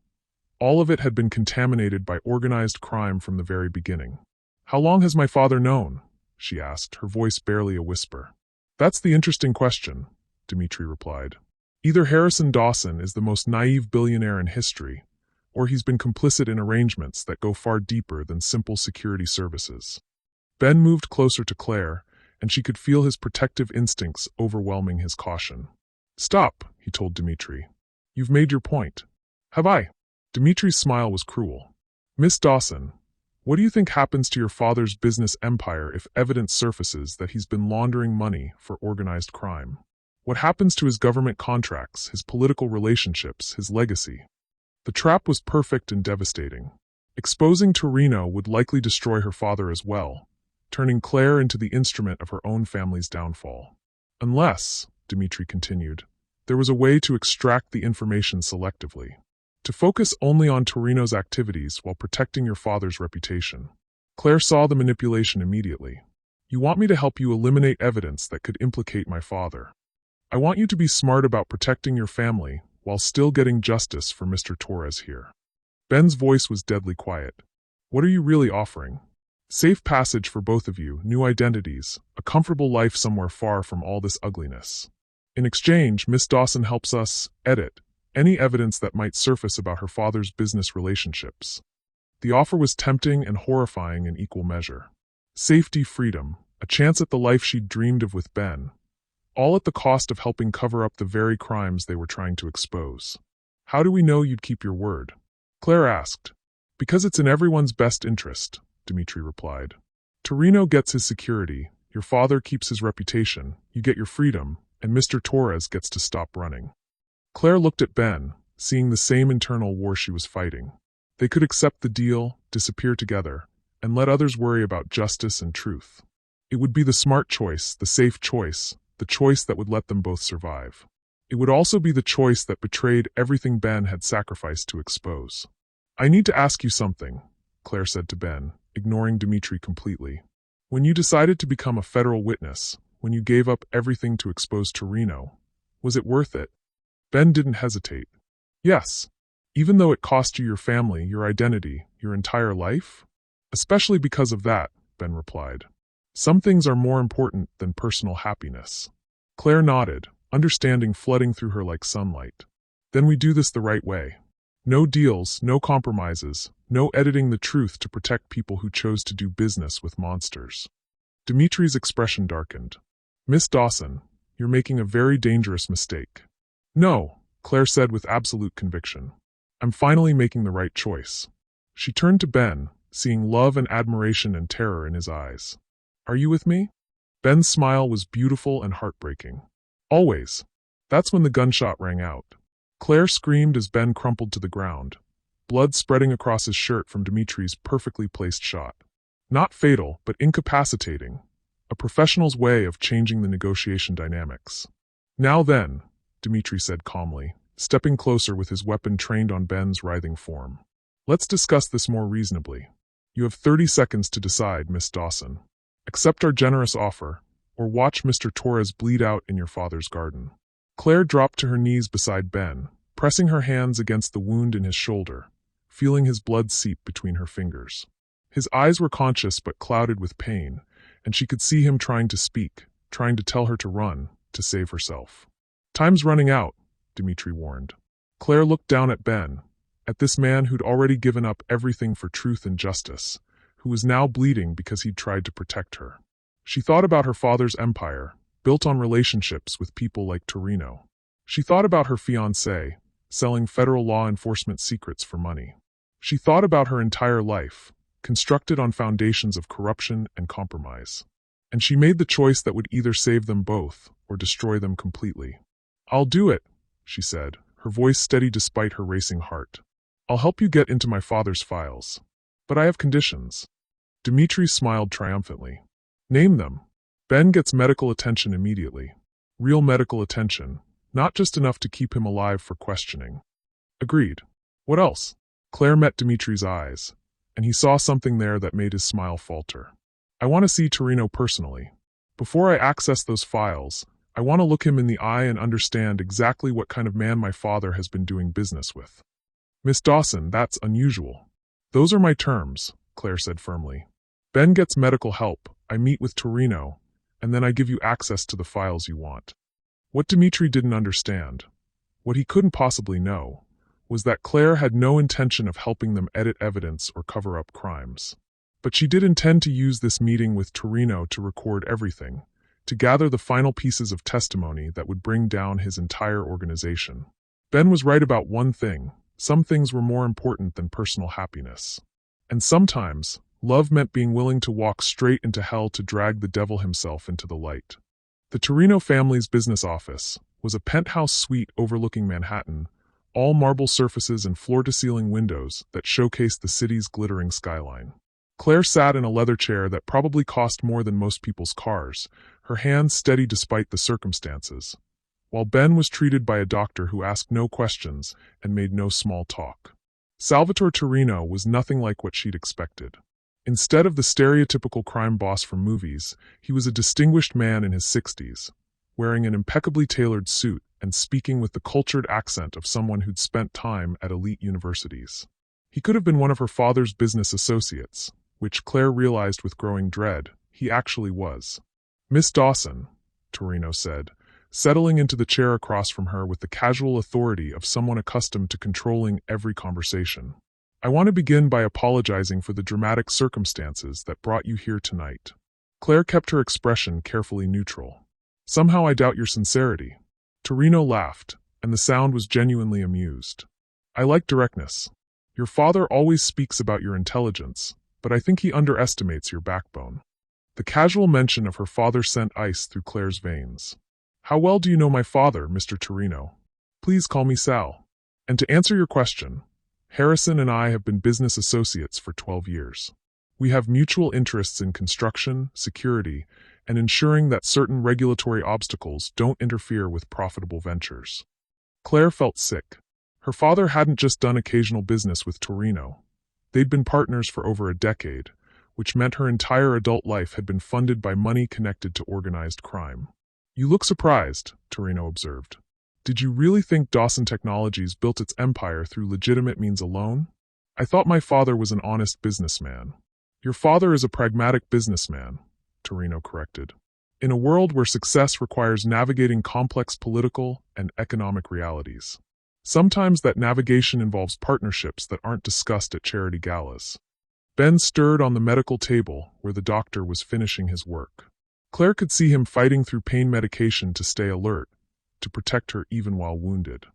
All of it had been contaminated by organized crime from the very beginning. "How long has my father known?" she asked, her voice barely a whisper. "That's the interesting question," Dmitri replied. "Either Harrison Dawson is the most naive billionaire in history, or he's been complicit in arrangements that go far deeper than simple security services." Ben moved closer to Claire, and she could feel his protective instincts overwhelming his caution. "Stop," he told Dmitri. "You've made your point." "Have I?" Dmitri's smile was cruel. "Miss Dawson, what do you think happens to your father's business empire if evidence surfaces that he's been laundering money for organized crime? What happens to his government contracts, his political relationships, his legacy?" The trap was perfect and devastating. Exposing Torino would likely destroy her father as well, turning Claire into the instrument of her own family's downfall. "Unless," Dmitri continued, "there was a way to extract the information selectively. To focus only on Torino's activities while protecting your father's reputation." Claire saw the manipulation immediately. "You want me to help you eliminate evidence that could implicate my father. I want you to be smart about protecting your family while still getting justice for Mr. Torres here." Ben's voice was deadly quiet. "What are you really offering?" "Safe passage for both of you, new identities, a comfortable life somewhere far from all this ugliness. In exchange, Miss Dawson helps us edit any evidence that might surface about her father's business relationships." The offer was tempting and horrifying in equal measure. Safety, freedom, a chance at the life she'd dreamed of with Ben, all at the cost of helping cover up the very crimes they were trying to expose. "How do we know you'd keep your word?" Claire asked. "Because it's in everyone's best interest," Dmitri replied. "Torino gets his security, your father keeps his reputation, you get your freedom, and Mr. Torres gets to stop running." Claire looked at Ben, seeing the same internal war she was fighting. They could accept the deal, disappear together, and let others worry about justice and truth. It would be the smart choice, the safe choice, the choice that would let them both survive. It would also be the choice that betrayed everything Ben had sacrificed to expose. "I need to ask you something," Claire said to Ben, ignoring Dmitri completely. "When you decided to become a federal witness, when you gave up everything to expose Torino, was it worth it?" Ben didn't hesitate. "Yes. Even though it cost you your family, your identity, your entire life?" "Especially because of that," Ben replied. "Some things are more important than personal happiness." Claire nodded, understanding flooding through her like sunlight. "Then we do this the right way. No deals, no compromises, no editing the truth to protect people who chose to do business with monsters." Dmitri's expression darkened. "Miss Dawson, you're making a very dangerous mistake." "No," Claire said with absolute conviction. "I'm finally making the right choice." She turned to Ben, seeing love and admiration and terror in his eyes. "Are you with me?" Ben's smile was beautiful and heartbreaking. "Always." That's when the gunshot rang out. Claire screamed as Ben crumpled to the ground, blood spreading across his shirt from Dmitri's perfectly placed shot. Not fatal, but incapacitating. A professional's way of changing the negotiation dynamics. "Now then," Dmitri said calmly, stepping closer with his weapon trained on Ben's writhing form. "Let's discuss this more reasonably. You have 30 seconds to decide, Miss Dawson. Accept our generous offer, or watch Mr. Torres bleed out in your father's garden." Claire dropped to her knees beside Ben, pressing her hands against the wound in his shoulder, feeling his blood seep between her fingers. His eyes were conscious but clouded with pain, and she could see him trying to speak, trying to tell her to run, to save herself. "Time's running out," Dmitri warned. Claire looked down at Ben, at this man who'd already given up everything for truth and justice, who was now bleeding because he'd tried to protect her. She thought about her father's empire, built on relationships with people like Torino. She thought about her fiancé, selling federal law enforcement secrets for money. She thought about her entire life, constructed on foundations of corruption and compromise. And she made the choice that would either save them both or destroy them completely. "I'll do it," she said, her voice steady despite her racing heart. "I'll help you get into my father's files. But I have conditions." Dmitri smiled triumphantly. "Name them." Ben gets medical attention immediately. Real medical attention, not just enough to keep him alive for questioning. Agreed. What else? Claire met Dimitri's eyes, and he saw something there that made his smile falter. I want to see Torino personally. Before I access those files, I want to look him in the eye and understand exactly what kind of man my father has been doing business with. Miss Dawson, that's unusual. Those are my terms, Claire said firmly. Ben gets medical help, I meet with Torino, and then I give you access to the files you want. What Dimitri didn't understand, what he couldn't possibly know, was that Claire had no intention of helping them edit evidence or cover up crimes. But she did intend to use this meeting with Torino to record everything, to gather the final pieces of testimony that would bring down his entire organization. Ben was right about one thing: some things were more important than personal happiness. And sometimes, love meant being willing to walk straight into hell to drag the devil himself into the light. The Torino family's business office was a penthouse suite overlooking Manhattan, all marble surfaces and floor-to-ceiling windows that showcased the city's glittering skyline. Claire sat in a leather chair that probably cost more than most people's cars, her hands steady despite the circumstances, while Ben was treated by a doctor who asked no questions and made no small talk. Salvatore Torino was nothing like what she'd expected. Instead of the stereotypical crime boss from movies, he was a distinguished man in his 60s, wearing an impeccably tailored suit and speaking with the cultured accent of someone who'd spent time at elite universities. He could have been one of her father's business associates, which Claire realized with growing dread he actually was. Miss Dawson, Torino said, settling into the chair across from her with the casual authority of someone accustomed to controlling every conversation. I want to begin by apologizing for the dramatic circumstances that brought you here tonight. Claire kept her expression carefully neutral. Somehow I doubt your sincerity. Torino laughed, and the sound was genuinely amused. I like directness. Your father always speaks about your intelligence, but I think he underestimates your backbone. The casual mention of her father sent ice through Claire's veins. How well do you know my father, Mr. Torino? Please call me Sal. And to answer your question, Harrison and I have been business associates for 12 years. We have mutual interests in construction, security, and ensuring that certain regulatory obstacles don't interfere with profitable ventures. Claire felt sick. Her father hadn't just done occasional business with Torino. They'd been partners for over a decade, which meant her entire adult life had been funded by money connected to organized crime. You look surprised, Torino observed. Did you really think Dawson Technologies built its empire through legitimate means alone? I thought my father was an honest businessman. Your father is a pragmatic businessman, Torino corrected. In a world where success requires navigating complex political and economic realities. Sometimes that navigation involves partnerships that aren't discussed at charity galas. Ben stirred on the medical table where the doctor was finishing his work. Claire could see him fighting through pain medication to stay alert, to protect her even while wounded.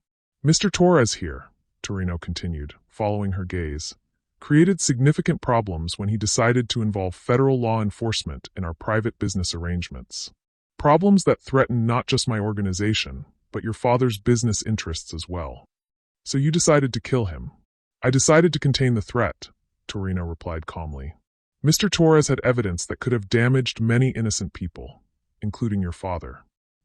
Mr. Torres here, Torino continued, following her gaze, created significant problems when he decided to involve federal law enforcement in our private business arrangements. Problems that threaten not just my organization, but your father's business interests as well. So you decided to kill him. I decided to contain the threat, Torino replied calmly. Mr. Torres had evidence that could have damaged many innocent people, including your father.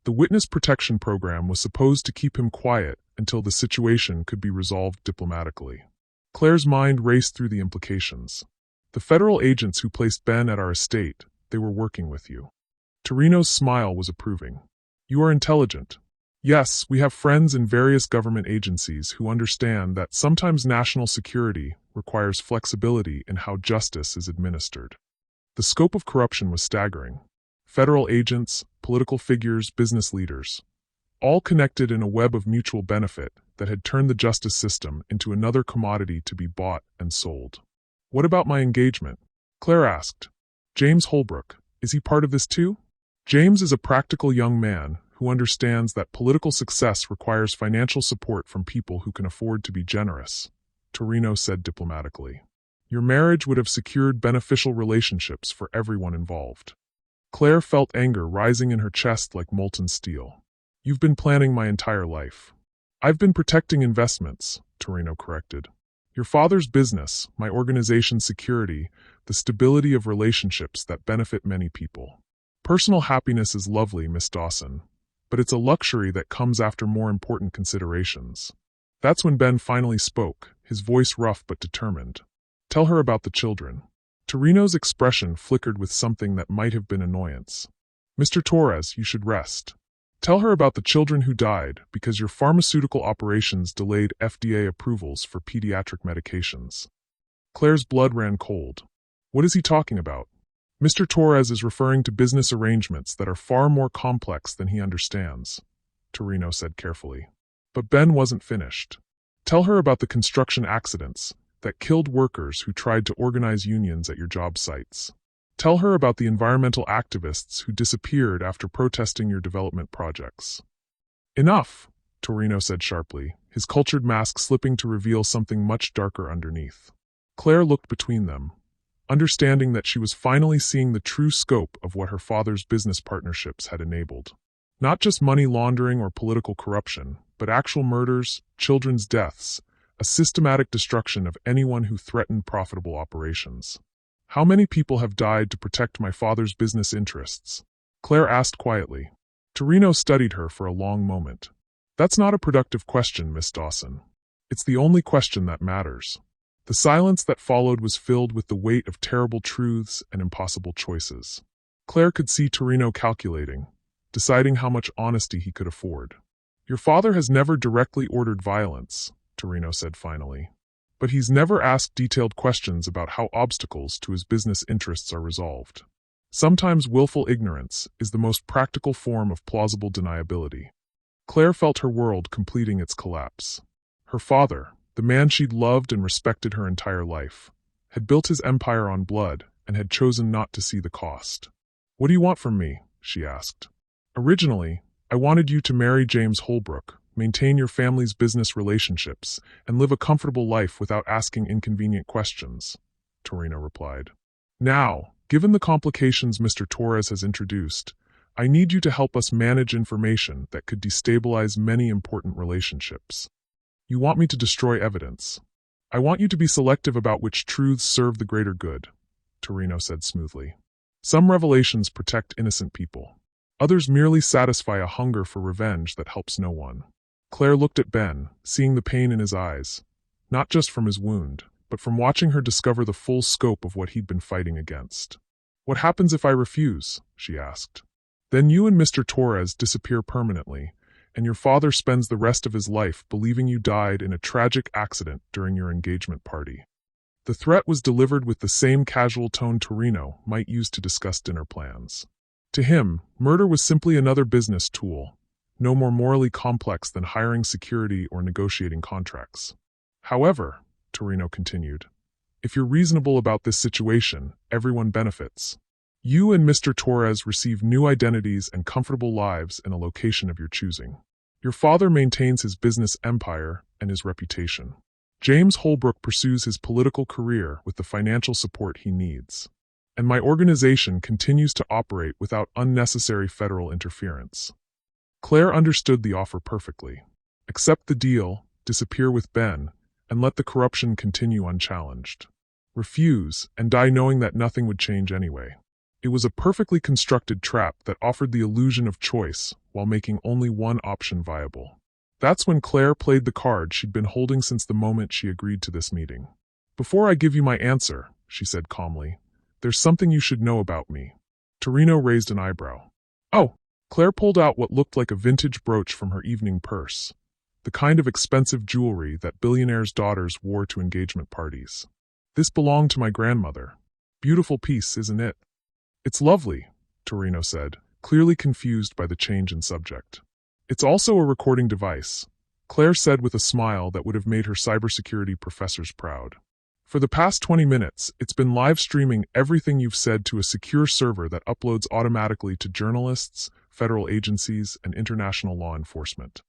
The witness protection program was supposed to keep him quiet until the situation could be resolved diplomatically. Claire's mind raced through the implications. The federal agents who placed Ben at our estate, they were working with you. Torino's smile was approving. You are intelligent. Yes, we have friends in various government agencies who understand that sometimes national security requires flexibility in how justice is administered. The scope of corruption was staggering. Federal agents, political figures, business leaders, all connected in a web of mutual benefit that had turned the justice system into another commodity to be bought and sold. What about my engagement? Claire asked. James Holbrook, is he part of this too? James is a practical young man who understands that political success requires financial support from people who can afford to be generous, Torino said diplomatically. Your marriage would have secured beneficial relationships for everyone involved. Claire felt anger rising in her chest like molten steel. You've been planning my entire life. I've been protecting investments, Torino corrected. Your father's business, my organization's security, the stability of relationships that benefit many people. Personal happiness is lovely, Miss Dawson, but it's a luxury that comes after more important considerations. That's when Ben finally spoke, his voice rough but determined. Tell her about the children. Torino's expression flickered with something that might have been annoyance. Mr. Torres, you should rest. Tell her about the children who died because your pharmaceutical operations delayed FDA approvals for pediatric medications. Claire's blood ran cold. What is he talking about? Mr. Torres is referring to business arrangements that are far more complex than he understands, Torino said carefully. But Ben wasn't finished. Tell her about the construction accidents that killed workers who tried to organize unions at your job sites. Tell her about the environmental activists who disappeared after protesting your development projects. Enough, Torino said sharply, his cultured mask slipping to reveal something much darker underneath. Claire looked between them, understanding that she was finally seeing the true scope of what her father's business partnerships had enabled. Not just money laundering or political corruption, but actual murders, children's deaths, a systematic destruction of anyone who threatened profitable operations. How many people have died to protect my father's business interests? Claire asked quietly. Torino studied her for a long moment. That's not a productive question, Miss Dawson. It's the only question that matters. The silence that followed was filled with the weight of terrible truths and impossible choices. Claire could see Torino calculating, deciding how much honesty he could afford. Your father has never directly ordered violence, Torino said finally. But he's never asked detailed questions about how obstacles to his business interests are resolved. Sometimes willful ignorance is the most practical form of plausible deniability. Claire felt her world completing its collapse. Her father, the man she'd loved and respected her entire life, had built his empire on blood and had chosen not to see the cost. What do you want from me? She asked. Originally, I wanted you to marry James Holbrook, maintain your family's business relationships, and live a comfortable life without asking inconvenient questions, Torino replied. Now, given the complications Mr. Torres has introduced, I need you to help us manage information that could destabilize many important relationships. You want me to destroy evidence. I want you to be selective about which truths serve the greater good, Torino said smoothly. Some revelations protect innocent people. Others merely satisfy a hunger for revenge that helps no one. Claire looked at Ben, seeing the pain in his eyes, not just from his wound, but from watching her discover the full scope of what he'd been fighting against. What happens if I refuse? She asked. Then you and Mr. Torres disappear permanently, and your father spends the rest of his life believing you died in a tragic accident during your engagement party. The threat was delivered with the same casual tone Torino might use to discuss dinner plans. To him, murder was simply another business tool, no more morally complex than hiring security or negotiating contracts. However, Torino continued, if you're reasonable about this situation, everyone benefits. You and Mr. Torres receive new identities and comfortable lives in a location of your choosing. Your father maintains his business empire and his reputation. James Holbrook pursues his political career with the financial support he needs. And my organization continues to operate without unnecessary federal interference. Claire understood the offer perfectly. Accept the deal, disappear with Ben, and let the corruption continue unchallenged. Refuse, and die knowing that nothing would change anyway. It was a perfectly constructed trap that offered the illusion of choice while making only one option viable. That's when Claire played the card she'd been holding since the moment she agreed to this meeting. Before I give you my answer, she said calmly, there's something you should know about me. Torino raised an eyebrow. Oh! Claire pulled out what looked like a vintage brooch from her evening purse, the kind of expensive jewelry that billionaires' daughters wore to engagement parties. This belonged to my grandmother. Beautiful piece, isn't it? It's lovely, Torino said, clearly confused by the change in subject. It's also a recording device, Claire said with a smile that would have made her cybersecurity professors proud. For the past 20 minutes, it's been live streaming everything you've said to a secure server that uploads automatically to journalists, federal agencies, and international law enforcement.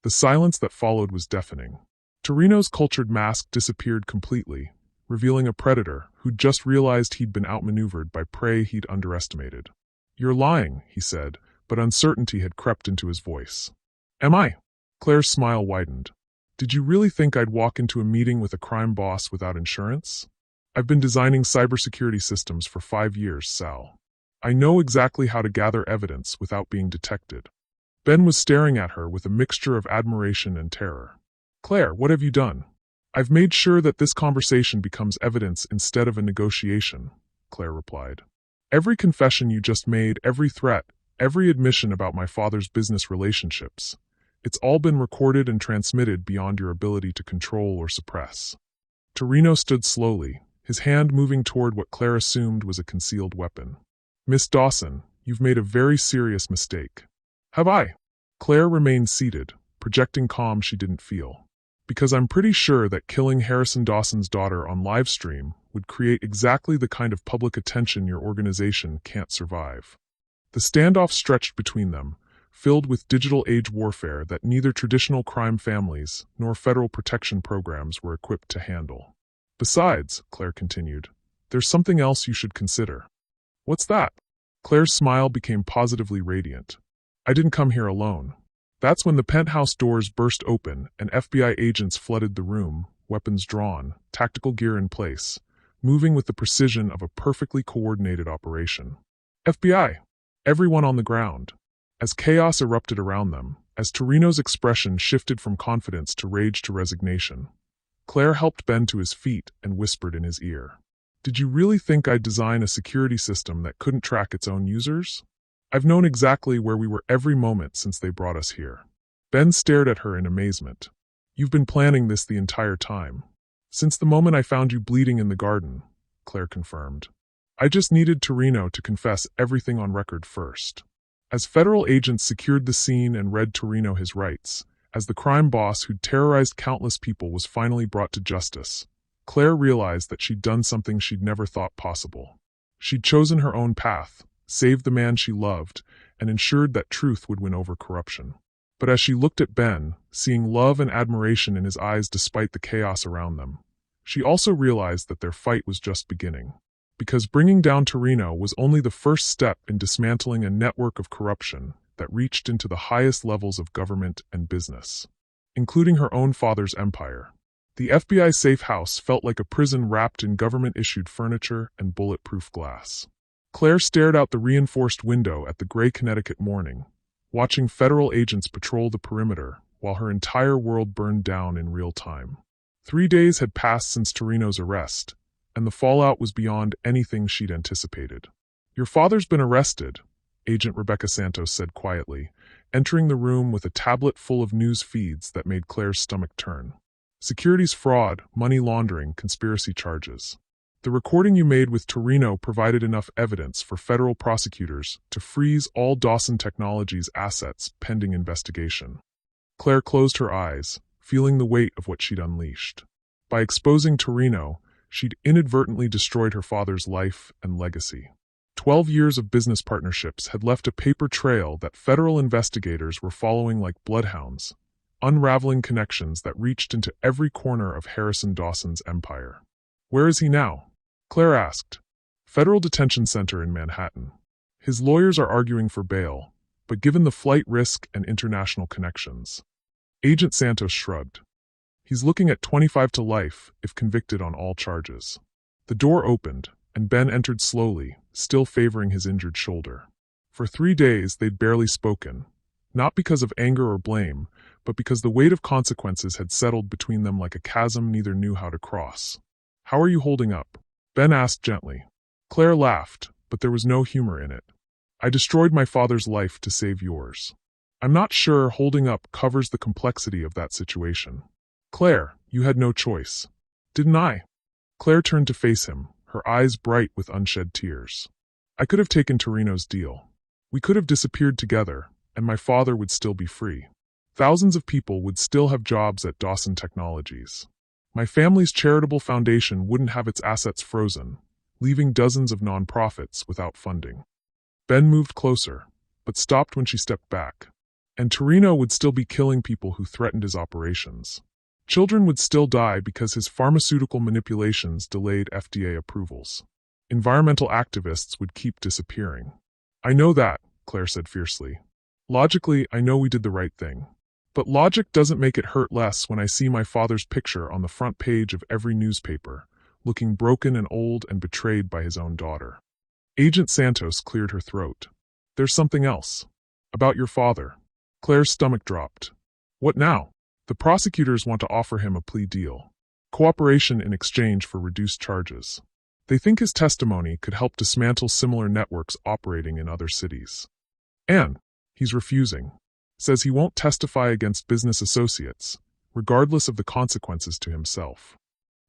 The silence that followed was deafening. Torino's cultured mask disappeared completely, revealing a predator who'd just realized he'd been outmaneuvered by prey he'd underestimated. You're lying, he said, but uncertainty had crept into his voice. Am I? Claire's smile widened. Did you really think I'd walk into a meeting with a crime boss without insurance? I've been designing cybersecurity systems for 5 years, Sal. I know exactly how to gather evidence without being detected. Ben was staring at her with a mixture of admiration and terror. Claire, what have you done? I've made sure that this conversation becomes evidence instead of a negotiation, Claire replied. Every confession you just made, every threat, every admission about my father's business relationships, it's all been recorded and transmitted beyond your ability to control or suppress. Torino stood slowly, his hand moving toward what Claire assumed was a concealed weapon. Miss Dawson, you've made a very serious mistake. Have I? Claire remained seated, projecting calm she didn't feel. Because I'm pretty sure that killing Harrison Dawson's daughter on live stream would create exactly the kind of public attention your organization can't survive. The standoff stretched between them, filled with digital age warfare that neither traditional crime families nor federal protection programs were equipped to handle. Besides, Claire continued, there's something else you should consider. What's that? Claire's smile became positively radiant. I didn't come here alone. That's when the penthouse doors burst open and FBI agents flooded the room, weapons drawn, tactical gear in place, moving with the precision of a perfectly coordinated operation. FBI! Everyone on the ground. As chaos erupted around them, as Torino's expression shifted from confidence to rage to resignation, Claire helped Ben to his feet and whispered in his ear. Did you really think I'd design a security system that couldn't track its own users? I've known exactly where we were every moment since they brought us here. Ben stared at her in amazement. You've been planning this the entire time. Since the moment I found you bleeding in the garden, Claire confirmed. I just needed Torino to confess everything on record first. As federal agents secured the scene and read Torino his rights, as the crime boss who'd terrorized countless people was finally brought to justice, Claire realized that she'd done something she'd never thought possible. She'd chosen her own path, saved the man she loved, and ensured that truth would win over corruption. But as she looked at Ben, seeing love and admiration in his eyes despite the chaos around them, she also realized that their fight was just beginning. Because bringing down Torino was only the first step in dismantling a network of corruption that reached into the highest levels of government and business, including her own father's empire. The FBI safe house felt like a prison wrapped in government-issued furniture and bulletproof glass. Claire stared out the reinforced window at the gray Connecticut morning, watching federal agents patrol the perimeter while her entire world burned down in real time. 3 days had passed since Torino's arrest, and the fallout was beyond anything she'd anticipated. Your father's been arrested, Agent Rebecca Santos said quietly, entering the room with a tablet full of news feeds that made Claire's stomach turn. Securities fraud, money laundering, conspiracy charges. The recording you made with Torino provided enough evidence for federal prosecutors to freeze all Dawson Technologies' assets pending investigation. Claire closed her eyes, feeling the weight of what she'd unleashed. By exposing Torino, she'd inadvertently destroyed her father's life and legacy. 12 years of business partnerships had left a paper trail that federal investigators were following like bloodhounds, unraveling connections that reached into every corner of Harrison Dawson's empire. Where is he now? Claire asked. Federal Detention Center in Manhattan. His lawyers are arguing for bail, but given the flight risk and international connections. Agent Santos shrugged. He's looking at 25 to life if convicted on all charges. The door opened, and Ben entered slowly, still favoring his injured shoulder. For 3 days they'd barely spoken, not because of anger or blame, but because the weight of consequences had settled between them like a chasm neither knew how to cross. How are you holding up? Ben asked gently. Claire laughed, but there was no humor in it. I destroyed my father's life to save yours. I'm not sure holding up covers the complexity of that situation. Claire, you had no choice. Didn't I? Claire turned to face him, her eyes bright with unshed tears. I could have taken Torino's deal. We could have disappeared together, and my father would still be free. Thousands of people would still have jobs at Dawson Technologies. My family's charitable foundation wouldn't have its assets frozen, leaving dozens of nonprofits without funding. Ben moved closer, but stopped when she stepped back. And Torino would still be killing people who threatened his operations. Children would still die because his pharmaceutical manipulations delayed FDA approvals. Environmental activists would keep disappearing. I know that, Claire said fiercely. Logically, I know we did the right thing. But logic doesn't make it hurt less when I see my father's picture on the front page of every newspaper, looking broken and old and betrayed by his own daughter. Agent Santos cleared her throat. There's something else. About your father. Claire's stomach dropped. What now? The prosecutors want to offer him a plea deal. Cooperation in exchange for reduced charges. They think his testimony could help dismantle similar networks operating in other cities. And he's refusing. Says he won't testify against business associates, regardless of the consequences to himself.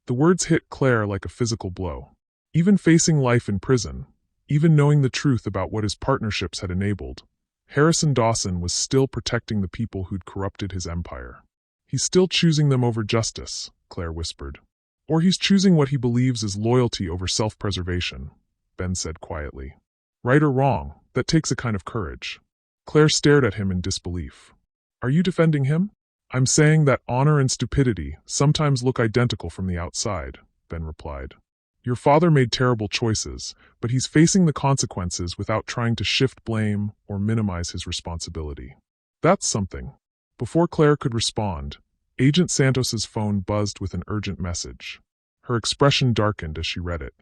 The words hit Claire like a physical blow. Even facing life in prison, even knowing the truth about what his partnerships had enabled, Harrison Dawson was still protecting the people who'd corrupted his empire. He's still choosing them over justice, Claire whispered. Or he's choosing what he believes is loyalty over self-preservation, Ben said quietly. Right or wrong, that takes a kind of courage. Claire stared at him in disbelief. Are you defending him? I'm saying that honor and stupidity sometimes look identical from the outside, Ben replied. Your father made terrible choices, but he's facing the consequences without trying to shift blame or minimize his responsibility. That's something. Before Claire could respond, Agent Santos's phone buzzed with an urgent message. Her expression darkened as she read it.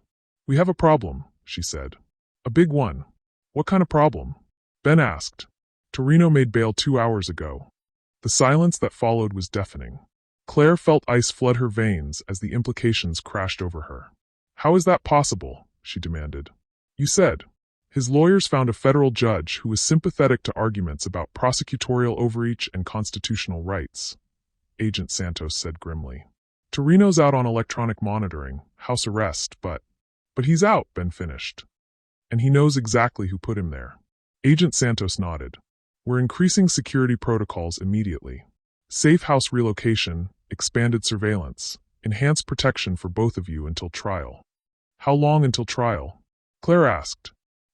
We have a problem, she said. A big one. What kind of problem? Ben asked. Torino made bail 2 hours ago. The silence that followed was deafening. Claire felt ice flood her veins as the implications crashed over her. How is that possible? She demanded. You said. His lawyers found a federal judge who was sympathetic to arguments about prosecutorial overreach and constitutional rights, Agent Santos said grimly. Torino's out on electronic monitoring, house arrest, but he's out, Ben finished. And he knows exactly who put him there. Agent Santos nodded. We're increasing security protocols immediately. Safe house relocation, expanded surveillance, enhanced protection for both of you until trial. How long until trial? Claire asked.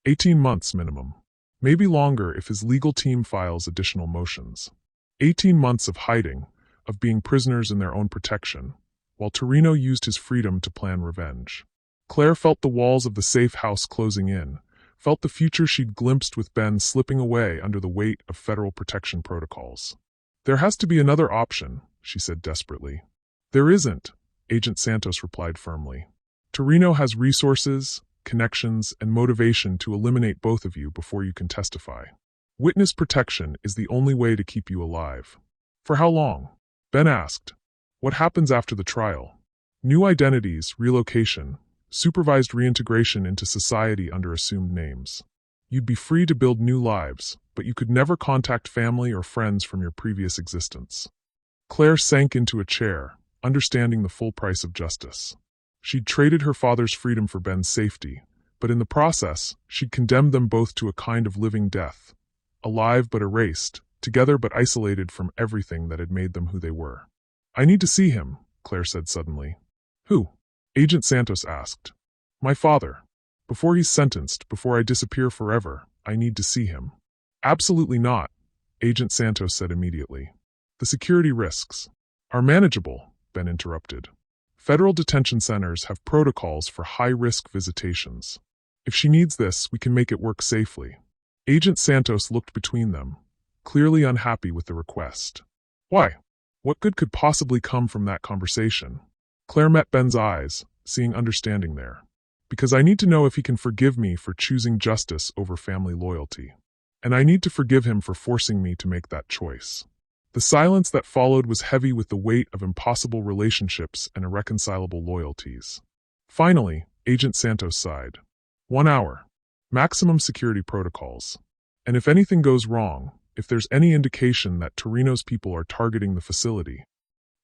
18 months minimum. Maybe longer if his legal team files additional motions. 18 months of hiding, of being prisoners in their own protection, while Torino used his freedom to plan revenge. Claire felt the walls of the safe house closing in, felt the future she'd glimpsed with Ben slipping away under the weight of federal protection protocols. There has to be another option, she said desperately. There isn't, Agent Santos replied firmly. Torino has resources, connections, and motivation to eliminate both of you before you can testify. Witness protection is the only way to keep you alive. For how long? Ben asked. What happens after the trial? New identities, relocation, supervised reintegration into society under assumed names. You'd be free to build new lives, but you could never contact family or friends from your previous existence. Claire sank into a chair, understanding the full price of justice. She'd traded her father's freedom for Ben's safety, but in the process, she'd condemned them both to a kind of living death, alive but erased, together but isolated from everything that had made them who they were. I need to see him, Claire said suddenly. Who? Agent Santos asked. My father. Before he's sentenced, before I disappear forever, I need to see him. Absolutely not, Agent Santos said immediately. The security risks are manageable, Ben interrupted. Federal detention centers have protocols for high-risk visitations. If she needs this, we can make it work safely. Agent Santos looked between them, clearly unhappy with the request. Why? What good could possibly come from that conversation? Claire met Ben's eyes, seeing understanding there. Because I need to know if he can forgive me for choosing justice over family loyalty. And I need to forgive him for forcing me to make that choice. The silence that followed was heavy with the weight of impossible relationships and irreconcilable loyalties. Finally, Agent Santos sighed. 1 hour. Maximum security protocols. And if anything goes wrong, if there's any indication that Torino's people are targeting the facility,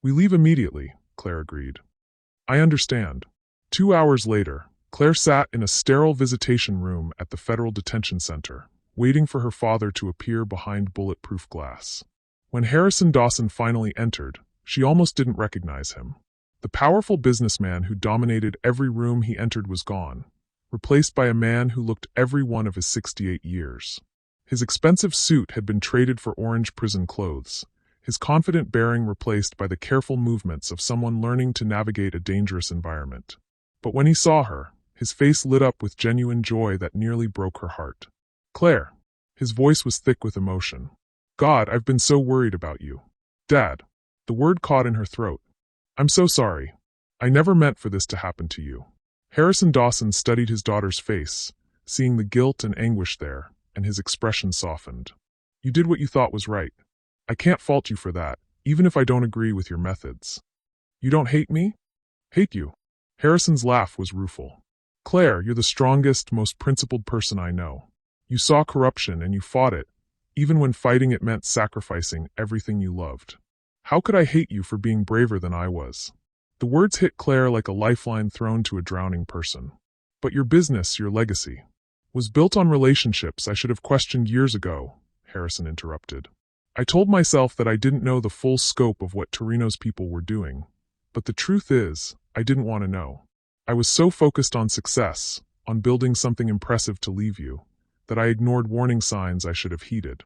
we leave immediately, Claire agreed. I understand. 2 hours later, Claire sat in a sterile visitation room at the Federal Detention Center, waiting for her father to appear behind bulletproof glass. When Harrison Dawson finally entered, she almost didn't recognize him. The powerful businessman who dominated every room he entered was gone, replaced by a man who looked every one of his 68 years. His expensive suit had been traded for orange prison clothes, his confident bearing replaced by the careful movements of someone learning to navigate a dangerous environment. But when he saw her, his face lit up with genuine joy that nearly broke her heart. Claire. His voice was thick with emotion. God, I've been so worried about you. Dad. The word caught in her throat. I'm so sorry. I never meant for this to happen to you. Harrison Dawson studied his daughter's face, seeing the guilt and anguish there, and his expression softened. You did what you thought was right. I can't fault you for that, even if I don't agree with your methods. You don't hate me? Hate you? Harrison's laugh was rueful. Claire, you're the strongest, most principled person I know. You saw corruption and you fought it, even when fighting it meant sacrificing everything you loved. How could I hate you for being braver than I was? The words hit Claire like a lifeline thrown to a drowning person. But your business, your legacy, was built on relationships I should have questioned years ago, Harrison interrupted. I told myself that I didn't know the full scope of what Torino's people were doing, but the truth is, I didn't want to know. I was so focused on success, on building something impressive to leave you, that I ignored warning signs I should have heeded.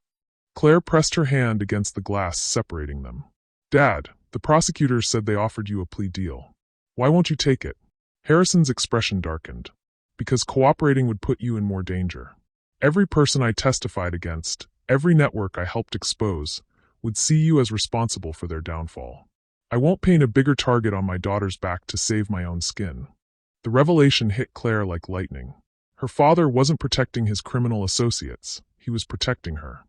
Claire pressed her hand against the glass separating them. Dad, the prosecutors said they offered you a plea deal. Why won't you take it? Harrison's expression darkened. Because cooperating would put you in more danger. Every person I testified against, every network I helped expose, would see you as responsible for their downfall. I won't paint a bigger target on my daughter's back to save my own skin. The revelation hit Claire like lightning. Her father wasn't protecting his criminal associates, he was protecting her.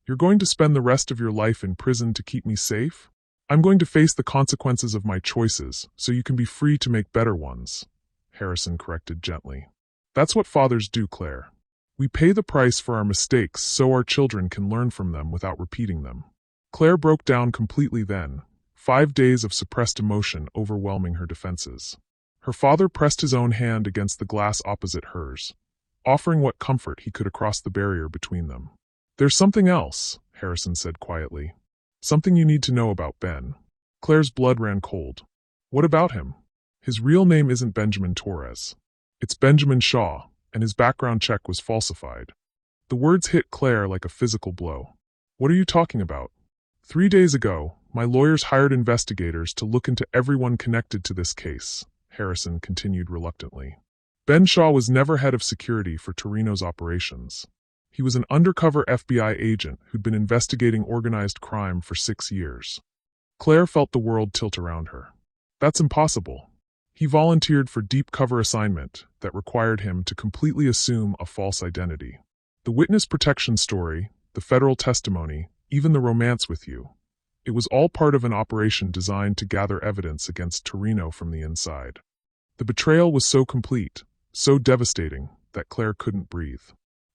You're going to spend the rest of your life in prison to keep me safe? I'm going to face the consequences of my choices, so you can be free to make better ones, Harrison corrected gently. That's what fathers do, Claire. We pay the price for our mistakes so our children can learn from them without repeating them. Claire broke down completely then, 5 days of suppressed emotion overwhelming her defenses. Her father pressed his own hand against the glass opposite hers, offering what comfort he could across the barrier between them. There's something else, Harrison said quietly. Something you need to know about Ben. Claire's blood ran cold. What about him? His real name isn't Benjamin Torres. It's Benjamin Shaw, and his background check was falsified. The words hit Claire like a physical blow. What are you talking about? 3 days ago, my lawyers hired investigators to look into everyone connected to this case, Harrison continued reluctantly. Ben Shaw was never head of security for Torino's operations. He was an undercover FBI agent who'd been investigating organized crime for 6 years. Claire felt the world tilt around her. That's impossible. He volunteered for deep cover assignment that required him to completely assume a false identity. The witness protection story, the federal testimony, even the romance with you. It was all part of an operation designed to gather evidence against Torino from the inside. The betrayal was so complete, so devastating, that Claire couldn't breathe.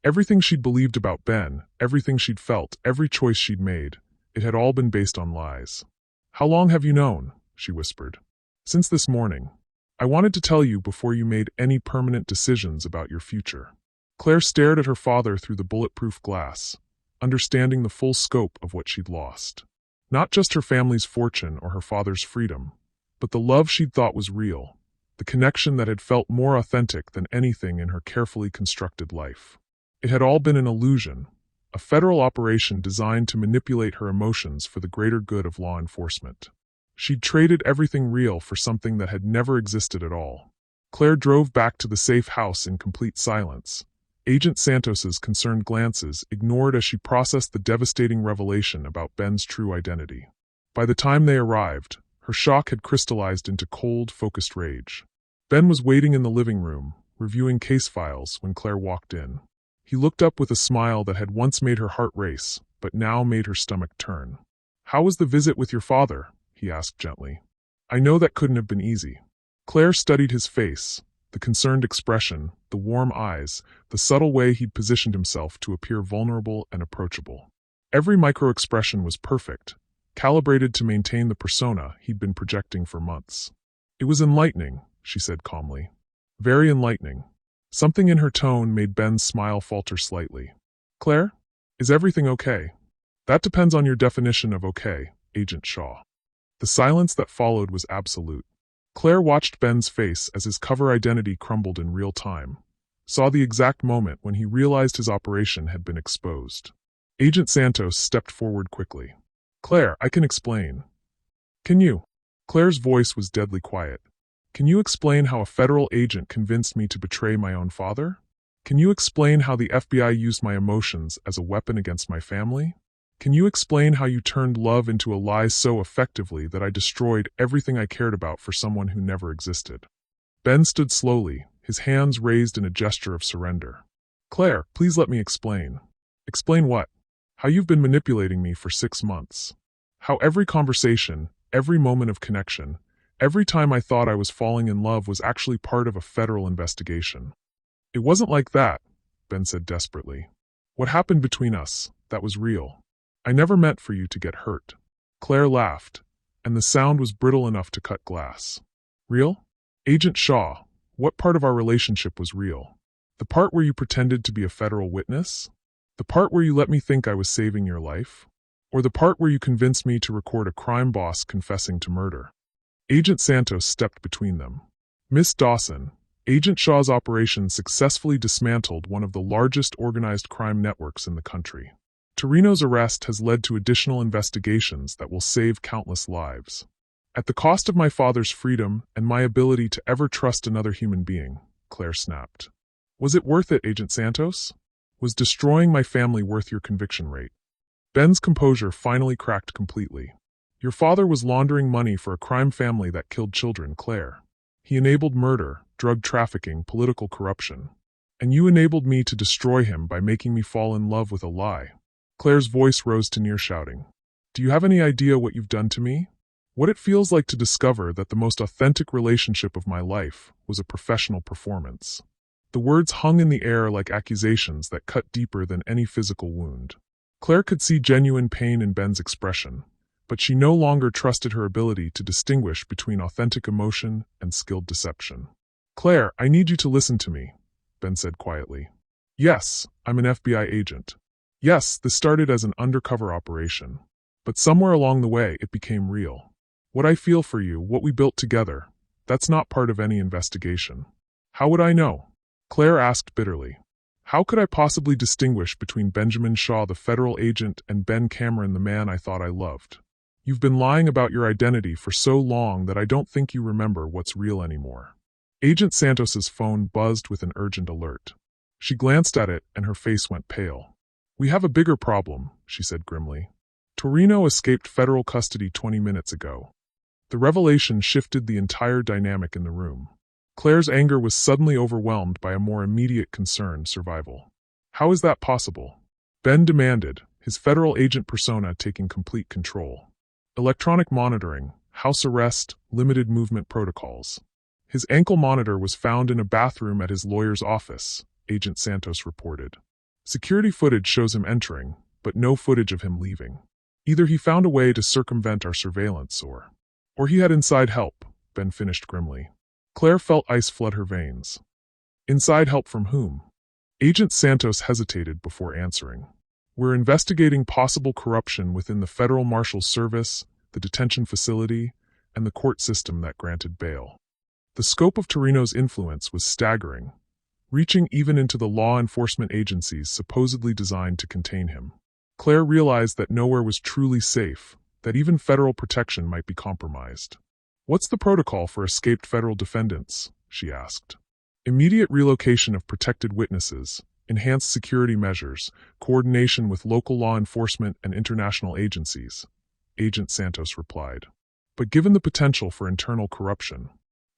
Everything she'd believed about Ben, everything she'd felt, every choice she'd made, it had all been based on lies. How long have you known? She whispered. Since this morning. I wanted to tell you before you made any permanent decisions about your future. Claire stared at her father through the bulletproof glass, understanding the full scope of what she'd lost. Not just her family's fortune or her father's freedom, but the love she'd thought was real, the connection that had felt more authentic than anything in her carefully constructed life. It had all been an illusion, a federal operation designed to manipulate her emotions for the greater good of law enforcement. She'd traded everything real for something that had never existed at all. Claire drove back to the safe house in complete silence. Agent Santos's concerned glances ignored as she processed the devastating revelation about Ben's true identity. By the time they arrived, her shock had crystallized into cold, focused rage. Ben was waiting in the living room, reviewing case files when Claire walked in. He looked up with a smile that had once made her heart race, but now made her stomach turn. How was the visit with your father? He asked gently. I know that couldn't have been easy. Claire studied his face, the concerned expression, the warm eyes, the subtle way he'd positioned himself to appear vulnerable and approachable. Every micro-expression was perfect, calibrated to maintain the persona he'd been projecting for months. It was enlightening, she said calmly. Very enlightening. Something in her tone made Ben's smile falter slightly. Claire? Is everything okay? That depends on your definition of okay, Agent Shaw. The silence that followed was absolute. Claire watched Ben's face as his cover identity crumbled in real time, saw the exact moment when he realized his operation had been exposed. Agent Santos stepped forward quickly. Claire, I can explain. Can you? Claire's voice was deadly quiet. Can you explain how a federal agent convinced me to betray my own father? Can you explain how the FBI used my emotions as a weapon against my family? Can you explain how you turned love into a lie so effectively that I destroyed everything I cared about for someone who never existed? Ben stood slowly, his hands raised in a gesture of surrender. Claire, please let me explain. Explain what? How you've been manipulating me for 6 months. How every conversation, every moment of connection, every time I thought I was falling in love was actually part of a federal investigation. It wasn't like that, Ben said desperately. What happened between us, that was real. I never meant for you to get hurt. Claire laughed, and the sound was brittle enough to cut glass. Real? Agent Shaw, what part of our relationship was real? The part where you pretended to be a federal witness? The part where you let me think I was saving your life? Or the part where you convinced me to record a crime boss confessing to murder? Agent Santos stepped between them. Miss Dawson, Agent Shaw's operation successfully dismantled one of the largest organized crime networks in the country. Torino's arrest has led to additional investigations that will save countless lives. At the cost of my father's freedom and my ability to ever trust another human being, Claire snapped. Was it worth it, Agent Santos? Was destroying my family worth your conviction rate? Ben's composure finally cracked completely. Your father was laundering money for a crime family that killed children, Claire. He enabled murder, drug trafficking, political corruption. And you enabled me to destroy him by making me fall in love with a lie. Claire's voice rose to near shouting. Do you have any idea what you've done to me? What it feels like to discover that the most authentic relationship of my life was a professional performance. The words hung in the air like accusations that cut deeper than any physical wound. Claire could see genuine pain in Ben's expression, but she no longer trusted her ability to distinguish between authentic emotion and skilled deception. Claire, I need you to listen to me, Ben said quietly. Yes, I'm an FBI agent. Yes, this started as an undercover operation. But somewhere along the way, it became real. What I feel for you, what we built together, that's not part of any investigation. How would I know? Claire asked bitterly. How could I possibly distinguish between Benjamin Shaw, the federal agent, and Ben Cameron, the man I thought I loved? You've been lying about your identity for so long that I don't think you remember what's real anymore. Agent Santos's phone buzzed with an urgent alert. She glanced at it and her face went pale. We have a bigger problem, she said grimly. Torino escaped federal custody 20 minutes ago. The revelation shifted the entire dynamic in the room. Claire's anger was suddenly overwhelmed by a more immediate concern: survival. How is that possible? Ben demanded, his federal agent persona taking complete control. Electronic monitoring, house arrest, limited movement protocols. His ankle monitor was found in a bathroom at his lawyer's office, Agent Santos reported. Security footage shows him entering, but no footage of him leaving. Either he found a way to circumvent our surveillance or he had inside help, Ben finished grimly. Claire felt ice flood her veins. Inside help from whom? Agent Santos hesitated before answering. We're investigating possible corruption within the Federal Marshal's Service, the detention facility, and the court system that granted bail. The scope of Torino's influence was staggering, reaching even into the law enforcement agencies supposedly designed to contain him. Claire realized that nowhere was truly safe, that even federal protection might be compromised. What's the protocol for escaped federal defendants? She asked. Immediate relocation of protected witnesses, enhanced security measures, coordination with local law enforcement and international agencies, Agent Santos replied. But given the potential for internal corruption,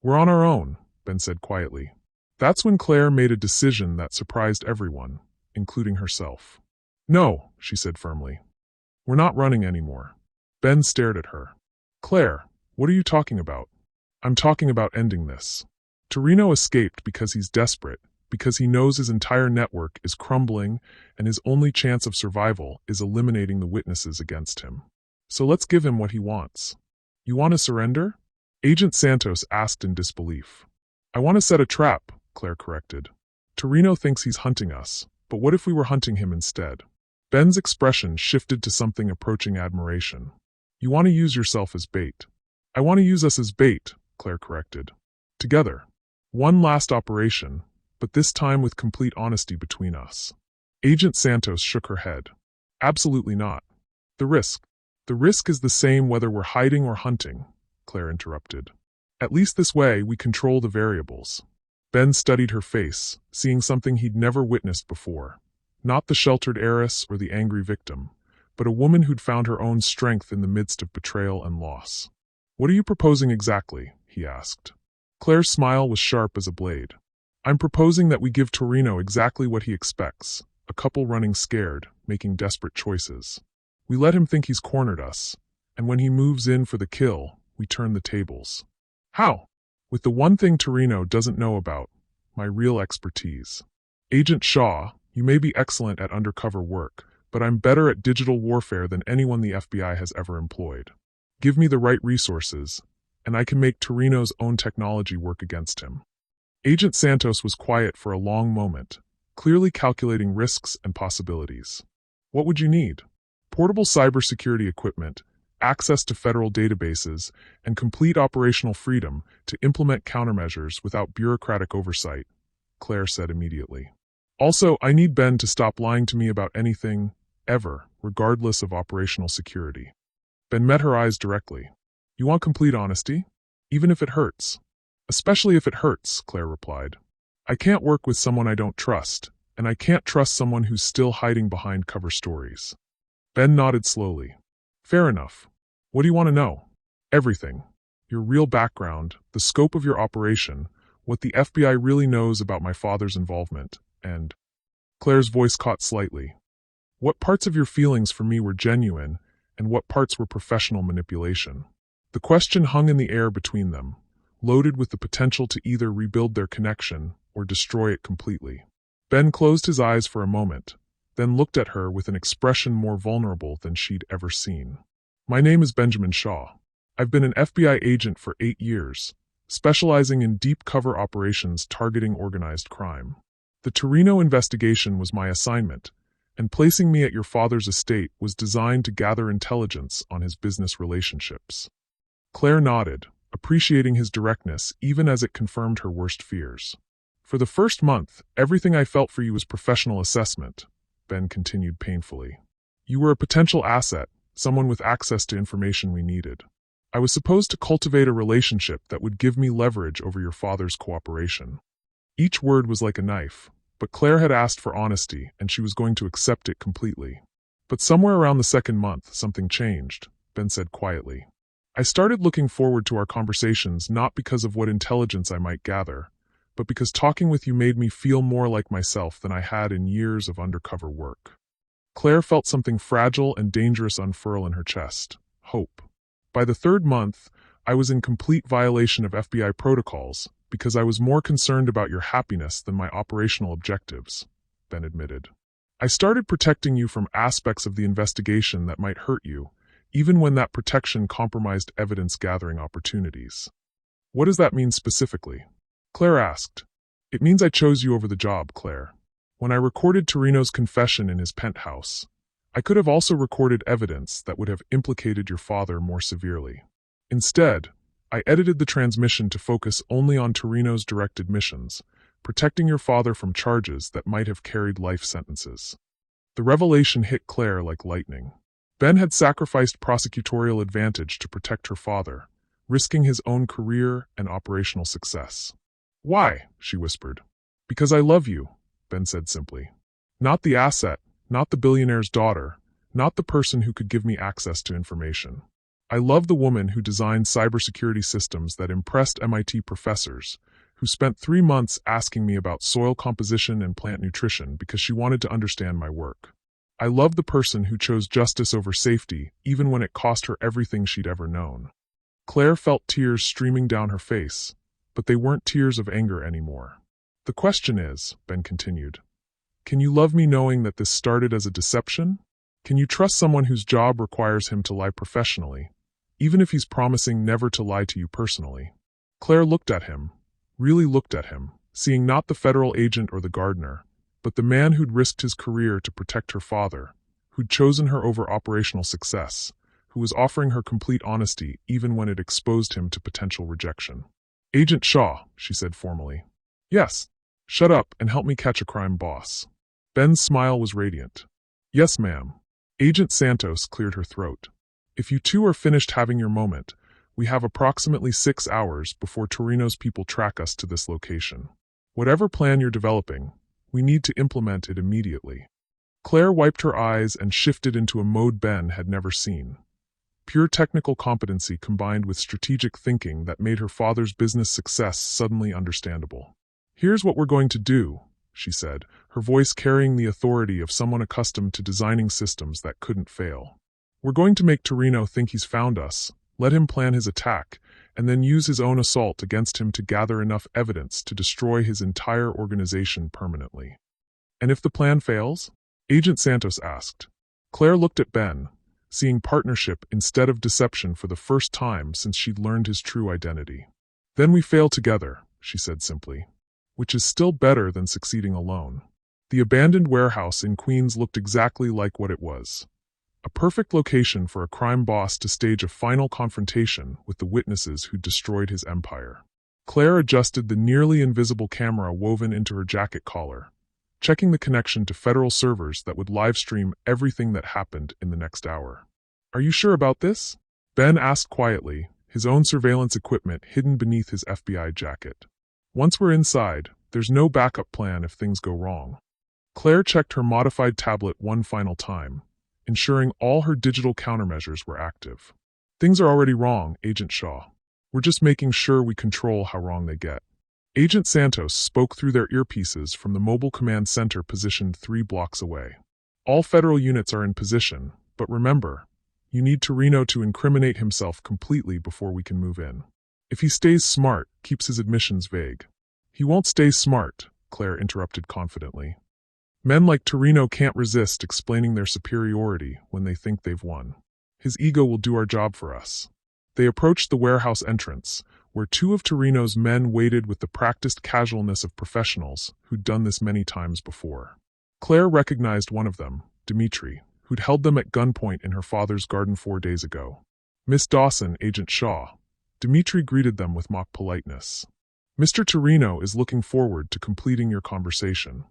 we're on our own, Ben said quietly. That's when Claire made a decision that surprised everyone, including herself. No, she said firmly. We're not running anymore. Ben stared at her. Claire, what are you talking about? I'm talking about ending this. Torino escaped because he's desperate, because he knows his entire network is crumbling and his only chance of survival is eliminating the witnesses against him. So let's give him what he wants. You want to surrender? Agent Santos asked in disbelief. I want to set a trap, Claire corrected. Torino thinks he's hunting us, but what if we were hunting him instead? Ben's expression shifted to something approaching admiration. You want to use yourself as bait. I want to use us as bait, Claire corrected. Together. One last operation, but this time with complete honesty between us. Agent Santos shook her head. Absolutely not. The risk is the same whether we're hiding or hunting, Claire interrupted. At least this way we control the variables. Ben studied her face, seeing something he'd never witnessed before. Not the sheltered heiress or the angry victim, but a woman who'd found her own strength in the midst of betrayal and loss. What are you proposing exactly? He asked. Claire's smile was sharp as a blade. I'm proposing that we give Torino exactly what he expects, a couple running scared, making desperate choices. We let him think he's cornered us, and when he moves in for the kill, we turn the tables. How? With the one thing Torino doesn't know about, my real expertise. Agent Shaw, you may be excellent at undercover work, but I'm better at digital warfare than anyone the FBI has ever employed. Give me the right resources, and I can make Torino's own technology work against him. Agent Santos was quiet for a long moment, clearly calculating risks and possibilities. What would you need? Portable cybersecurity equipment, access to federal databases, and complete operational freedom to implement countermeasures without bureaucratic oversight, Claire said immediately. Also, I need Ben to stop lying to me about anything, ever, regardless of operational security. Ben met her eyes directly. You want complete honesty? Even if it hurts. Especially if it hurts, Claire replied. I can't work with someone I don't trust, and I can't trust someone who's still hiding behind cover stories. Ben nodded slowly. Fair enough. What do you want to know? Everything. Your real background, the scope of your operation, what the FBI really knows about my father's involvement, and... Claire's voice caught slightly. What parts of your feelings for me were genuine, and what parts were professional manipulation? The question hung in the air between them, loaded with the potential to either rebuild their connection or destroy it completely. Ben closed his eyes for a moment, then looked at her with an expression more vulnerable than she'd ever seen. My name is Benjamin Shaw. I've been an FBI agent for 8 years, specializing in deep cover operations targeting organized crime. The Torino investigation was my assignment, and placing me at your father's estate was designed to gather intelligence on his business relationships. Claire nodded, appreciating his directness even as it confirmed her worst fears. For the first month, everything I felt for you was professional assessment, Ben continued painfully. You were a potential asset, someone with access to information we needed. I was supposed to cultivate a relationship that would give me leverage over your father's cooperation. Each word was like a knife, but Claire had asked for honesty and she was going to accept it completely. But somewhere around the second month, something changed, Ben said quietly. I started looking forward to our conversations not because of what intelligence I might gather, but because talking with you made me feel more like myself than I had in years of undercover work. Claire felt something fragile and dangerous unfurl in her chest, hope. By the third month, I was in complete violation of FBI protocols because I was more concerned about your happiness than my operational objectives, Ben admitted. I started protecting you from aspects of the investigation that might hurt you, even when that protection compromised evidence-gathering opportunities. What does that mean specifically? Claire asked. It means I chose you over the job, Claire. When I recorded Torino's confession in his penthouse, I could have also recorded evidence that would have implicated your father more severely. Instead, I edited the transmission to focus only on Torino's direct admissions, protecting your father from charges that might have carried life sentences. The revelation hit Claire like lightning. Ben had sacrificed prosecutorial advantage to protect her father, risking his own career and operational success. Why? She whispered. Because I love you, Ben said simply. Not the asset, not the billionaire's daughter, not the person who could give me access to information. I love the woman who designed cybersecurity systems that impressed MIT professors, who spent 3 months asking me about soil composition and plant nutrition because she wanted to understand my work. I love the person who chose justice over safety, even when it cost her everything she'd ever known. Claire felt tears streaming down her face, but they weren't tears of anger anymore. The question is, Ben continued, can you love me knowing that this started as a deception? Can you trust someone whose job requires him to lie professionally, even if he's promising never to lie to you personally? Claire looked at him, really looked at him, seeing not the federal agent or the gardener, but the man who'd risked his career to protect her father, who'd chosen her over operational success, who was offering her complete honesty even when it exposed him to potential rejection. Agent Shaw, she said formally. Yes. Shut up and help me catch a crime boss. Ben's smile was radiant. Yes, ma'am. Agent Santos cleared her throat. If you two are finished having your moment, we have approximately 6 hours before Torino's people track us to this location. Whatever plan you're developing, we need to implement it immediately. Claire wiped her eyes and shifted into a mode Ben had never seen. Pure technical competency combined with strategic thinking that made her father's business success suddenly understandable. Here's what we're going to do, she said, her voice carrying the authority of someone accustomed to designing systems that couldn't fail. We're going to make Torino think he's found us, let him plan his attack, and then use his own assault against him to gather enough evidence to destroy his entire organization permanently. And if the plan fails? Agent Santos asked. Claire looked at Ben, seeing partnership instead of deception for the first time since she'd learned his true identity. Then we fail together, she said simply, which is still better than succeeding alone. The abandoned warehouse in Queens looked exactly like what it was. A perfect location for a crime boss to stage a final confrontation with the witnesses who destroyed his empire. Claire adjusted the nearly invisible camera woven into her jacket collar, checking the connection to federal servers that would live-stream everything that happened in the next hour. Are you sure about this? Ben asked quietly, his own surveillance equipment hidden beneath his FBI jacket. Once we're inside, there's no backup plan if things go wrong. Claire checked her modified tablet one final time, ensuring all her digital countermeasures were active. Things are already wrong, Agent Shaw. We're just making sure we control how wrong they get. Agent Santos spoke through their earpieces from the mobile command center positioned 3 blocks away. All federal units are in position, but remember, you need Torino to incriminate himself completely before we can move in. If he stays smart, keeps his admissions vague. He won't stay smart, Claire interrupted confidently. Men like Torino can't resist explaining their superiority when they think they've won. His ego will do our job for us. They approached the warehouse entrance, where 2 of Torino's men waited with the practiced casualness of professionals who'd done this many times before. Claire recognized one of them, Dimitri, who'd held them at gunpoint in her father's garden 4 days ago. Miss Dawson, Agent Shaw. Dimitri greeted them with mock politeness. Mr. Torino is looking forward to completing your conversation.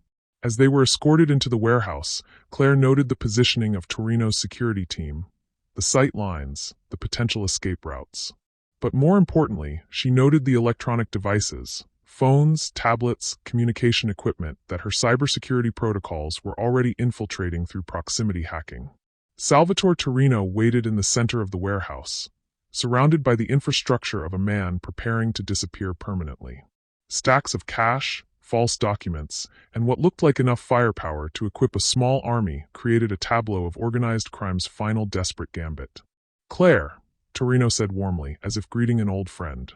As they were escorted into the warehouse, Claire noted the positioning of Torino's security team, the sight lines, the potential escape routes. But more importantly, she noted the electronic devices, phones, tablets, communication equipment that her cybersecurity protocols were already infiltrating through proximity hacking. Salvatore Torino waited in the center of the warehouse, surrounded by the infrastructure of a man preparing to disappear permanently. Stacks of cash, false documents, and what looked like enough firepower to equip a small army created a tableau of organized crime's final desperate gambit. Claire, Torino said warmly, as if greeting an old friend.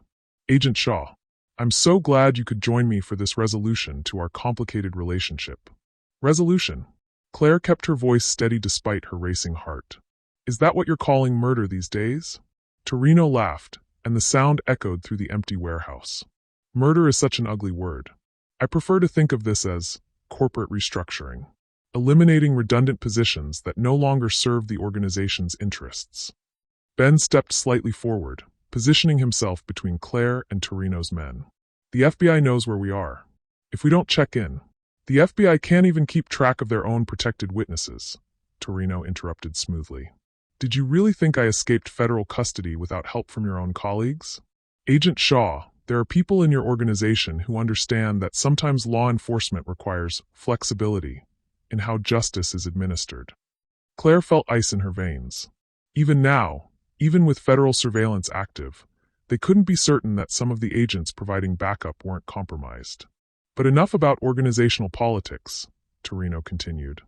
Agent Shaw, I'm so glad you could join me for this resolution to our complicated relationship. Resolution? Claire kept her voice steady despite her racing heart. Is that what you're calling murder these days? Torino laughed, and the sound echoed through the empty warehouse. Murder is such an ugly word. I prefer to think of this as corporate restructuring, eliminating redundant positions that no longer serve the organization's interests. Ben stepped slightly forward, positioning himself between Claire and Torino's men. The FBI knows where we are. If we don't check in, the FBI can't even keep track of their own protected witnesses, Torino interrupted smoothly. Did you really think I escaped federal custody without help from your own colleagues? Agent Shaw, there are people in your organization who understand that sometimes law enforcement requires flexibility in how justice is administered. Claire felt ice in her veins. Even now, even with federal surveillance active, they couldn't be certain that some of the agents providing backup weren't compromised. But enough about organizational politics, Torino continued.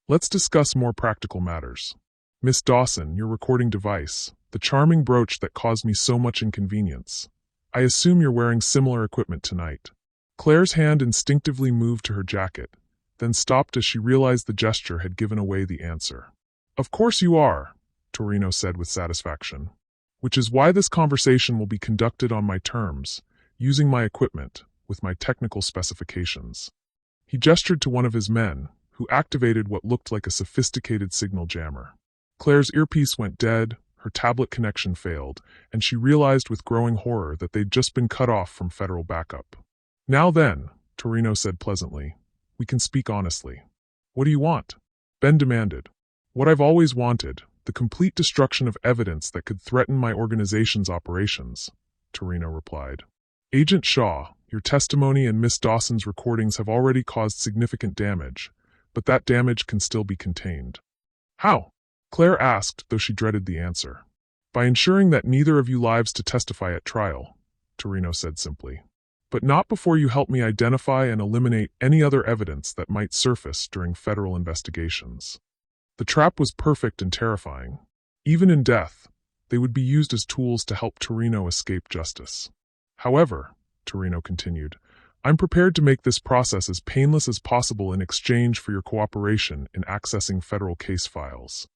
Let's discuss more practical matters. Miss Dawson, your recording device, the charming brooch that caused me so much inconvenience. I assume you're wearing similar equipment tonight. Claire's hand instinctively moved to her jacket, then stopped as she realized the gesture had given away the answer. Of course you are, Torino said with satisfaction. Which is why this conversation will be conducted on my terms, using my equipment, with my technical specifications. He gestured to one of his men, who activated what looked like a sophisticated signal jammer. Claire's earpiece went dead, her tablet connection failed, and she realized with growing horror that they'd just been cut off from federal backup. Now then, Torino said pleasantly, we can speak honestly. What do you want? Ben demanded. What I've always wanted, the complete destruction of evidence that could threaten my organization's operations, Torino replied. Agent Shaw, your testimony and Miss Dawson's recordings have already caused significant damage, but that damage can still be contained. How? Claire asked, though she dreaded the answer. By ensuring that neither of you lives to testify at trial, Torino said simply. But not before you help me identify and eliminate any other evidence that might surface during federal investigations. The trap was perfect and terrifying. Even in death, they would be used as tools to help Torino escape justice. However, Torino continued, I'm prepared to make this process as painless as possible in exchange for your cooperation in accessing federal case files.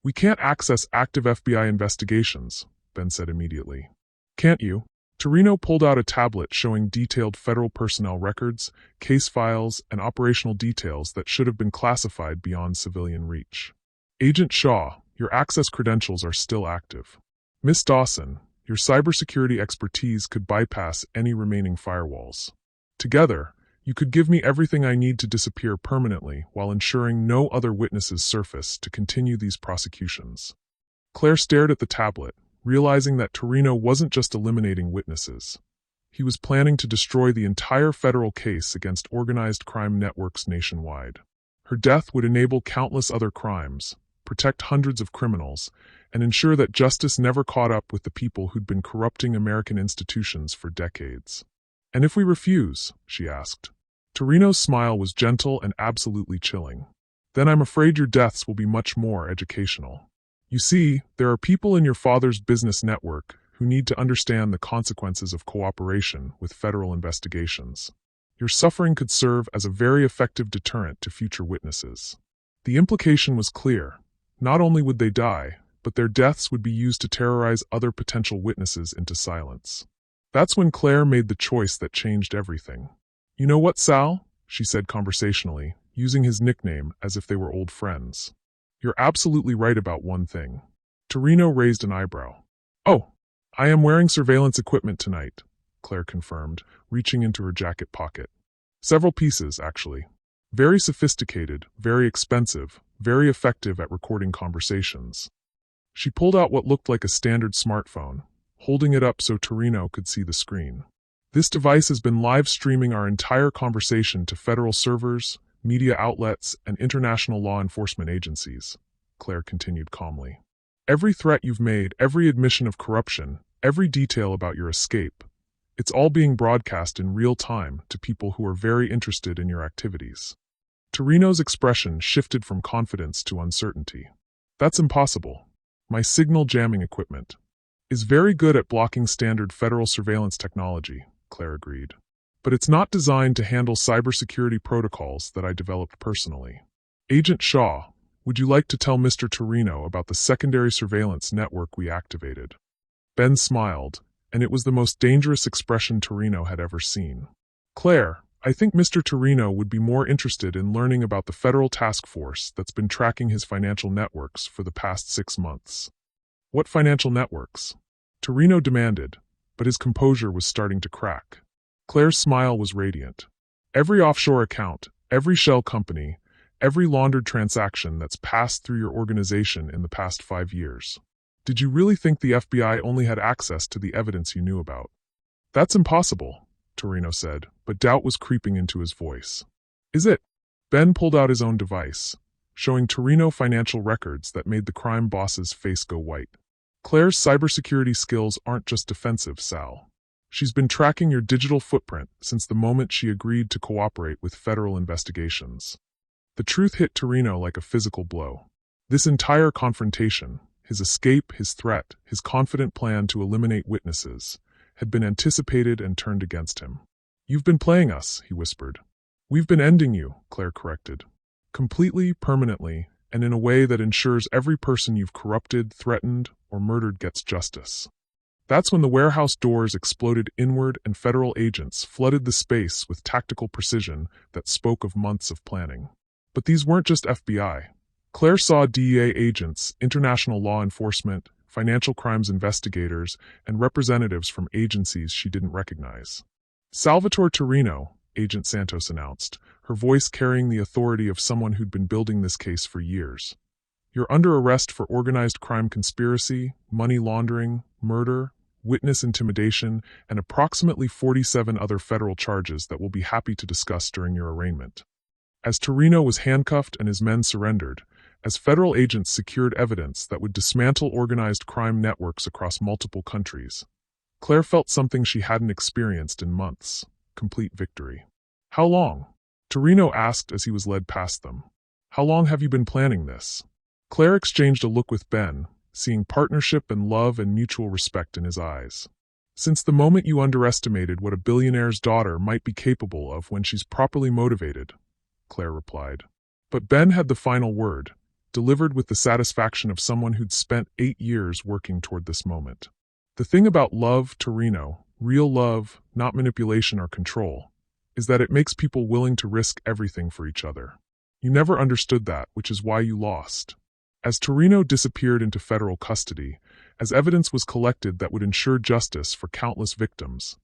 We can't access active FBI investigations, Ben said immediately. Can't you? Torino pulled out a tablet showing detailed federal personnel records, case files, and operational details that should have been classified beyond civilian reach. Agent Shaw, your access credentials are still active. Miss Dawson, your cybersecurity expertise could bypass any remaining firewalls. Together, you could give me everything I need to disappear permanently while ensuring no other witnesses surface to continue these prosecutions. Claire stared at the tablet, realizing that Torino wasn't just eliminating witnesses. He was planning to destroy the entire federal case against organized crime networks nationwide. Her death would enable countless other crimes, protect hundreds of criminals, and ensure that justice never caught up with the people who'd been corrupting American institutions for decades. And if we refuse? She asked. Torino's smile was gentle and absolutely chilling. Then I'm afraid your deaths will be much more educational. You see, there are people in your father's business network who need to understand the consequences of cooperation with federal investigations. Your suffering could serve as a very effective deterrent to future witnesses. The implication was clear. Not only would they die, but their deaths would be used to terrorize other potential witnesses into silence. That's when Claire made the choice that changed everything. You know what, Sal? She said conversationally, using his nickname as if they were old friends. You're absolutely right about one thing. Torino raised an eyebrow. Oh, I am wearing surveillance equipment tonight, Claire confirmed, reaching into her jacket pocket. Several pieces, actually. Very sophisticated, very expensive, very effective at recording conversations. She pulled out what looked like a standard smartphone, holding it up so Torino could see the screen. This device has been live streaming our entire conversation to federal servers, media outlets, and international law enforcement agencies, Claire continued calmly. Every threat you've made, every admission of corruption, every detail about your escape, it's all being broadcast in real time to people who are very interested in your activities. Torino's expression shifted from confidence to uncertainty. That's impossible. My signal jamming equipment is very good at blocking standard federal surveillance technology, Claire agreed. But it's not designed to handle cybersecurity protocols that I developed personally. Agent Shaw, would you like to tell Mr. Torino about the secondary surveillance network we activated? Ben smiled, and it was the most dangerous expression Torino had ever seen. Claire, I think Mr. Torino would be more interested in learning about the federal task force that's been tracking his financial networks for the past 6 months. What financial networks? Torino demanded, but his composure was starting to crack. Claire's smile was radiant. Every offshore account, every shell company, every laundered transaction that's passed through your organization in the past 5 years. Did you really think the FBI only had access to the evidence you knew about? That's impossible, Torino said, but doubt was creeping into his voice. Is it? Ben pulled out his own device, showing Torino financial records that made the crime boss's face go white. Claire's cybersecurity skills aren't just defensive, Sal. She's been tracking your digital footprint since the moment she agreed to cooperate with federal investigations. The truth hit Torino like a physical blow. This entire confrontation, his escape, his threat, his confident plan to eliminate witnesses, had been anticipated and turned against him. You've been playing us, he whispered. We've been ending you, Claire corrected. Completely, permanently, and in a way that ensures every person you've corrupted, threatened, or murdered gets justice. That's when the warehouse doors exploded inward and federal agents flooded the space with tactical precision that spoke of months of planning. But these weren't just FBI. Claire saw DEA agents, international law enforcement, financial crimes investigators, and representatives from agencies she didn't recognize. Salvatore Torino, Agent Santos announced, her voice carrying the authority of someone who'd been building this case for years. You're under arrest for organized crime conspiracy, money laundering, murder, witness intimidation, and approximately 47 other federal charges that we'll be happy to discuss during your arraignment. As Torino was handcuffed and his men surrendered, as federal agents secured evidence that would dismantle organized crime networks across multiple countries, Claire felt something she hadn't experienced in months: complete victory. How long? Torino asked as he was led past them. How long have you been planning this? Claire exchanged a look with Ben, seeing partnership and love and mutual respect in his eyes. Since the moment you underestimated what a billionaire's daughter might be capable of when she's properly motivated, Claire replied. But Ben had the final word, delivered with the satisfaction of someone who'd spent 8 years working toward this moment. The thing about love, Torino, real love, not manipulation or control, is that it makes people willing to risk everything for each other. You never understood that, which is why you lost. As Torino disappeared into federal custody, as evidence was collected that would ensure justice for countless victims,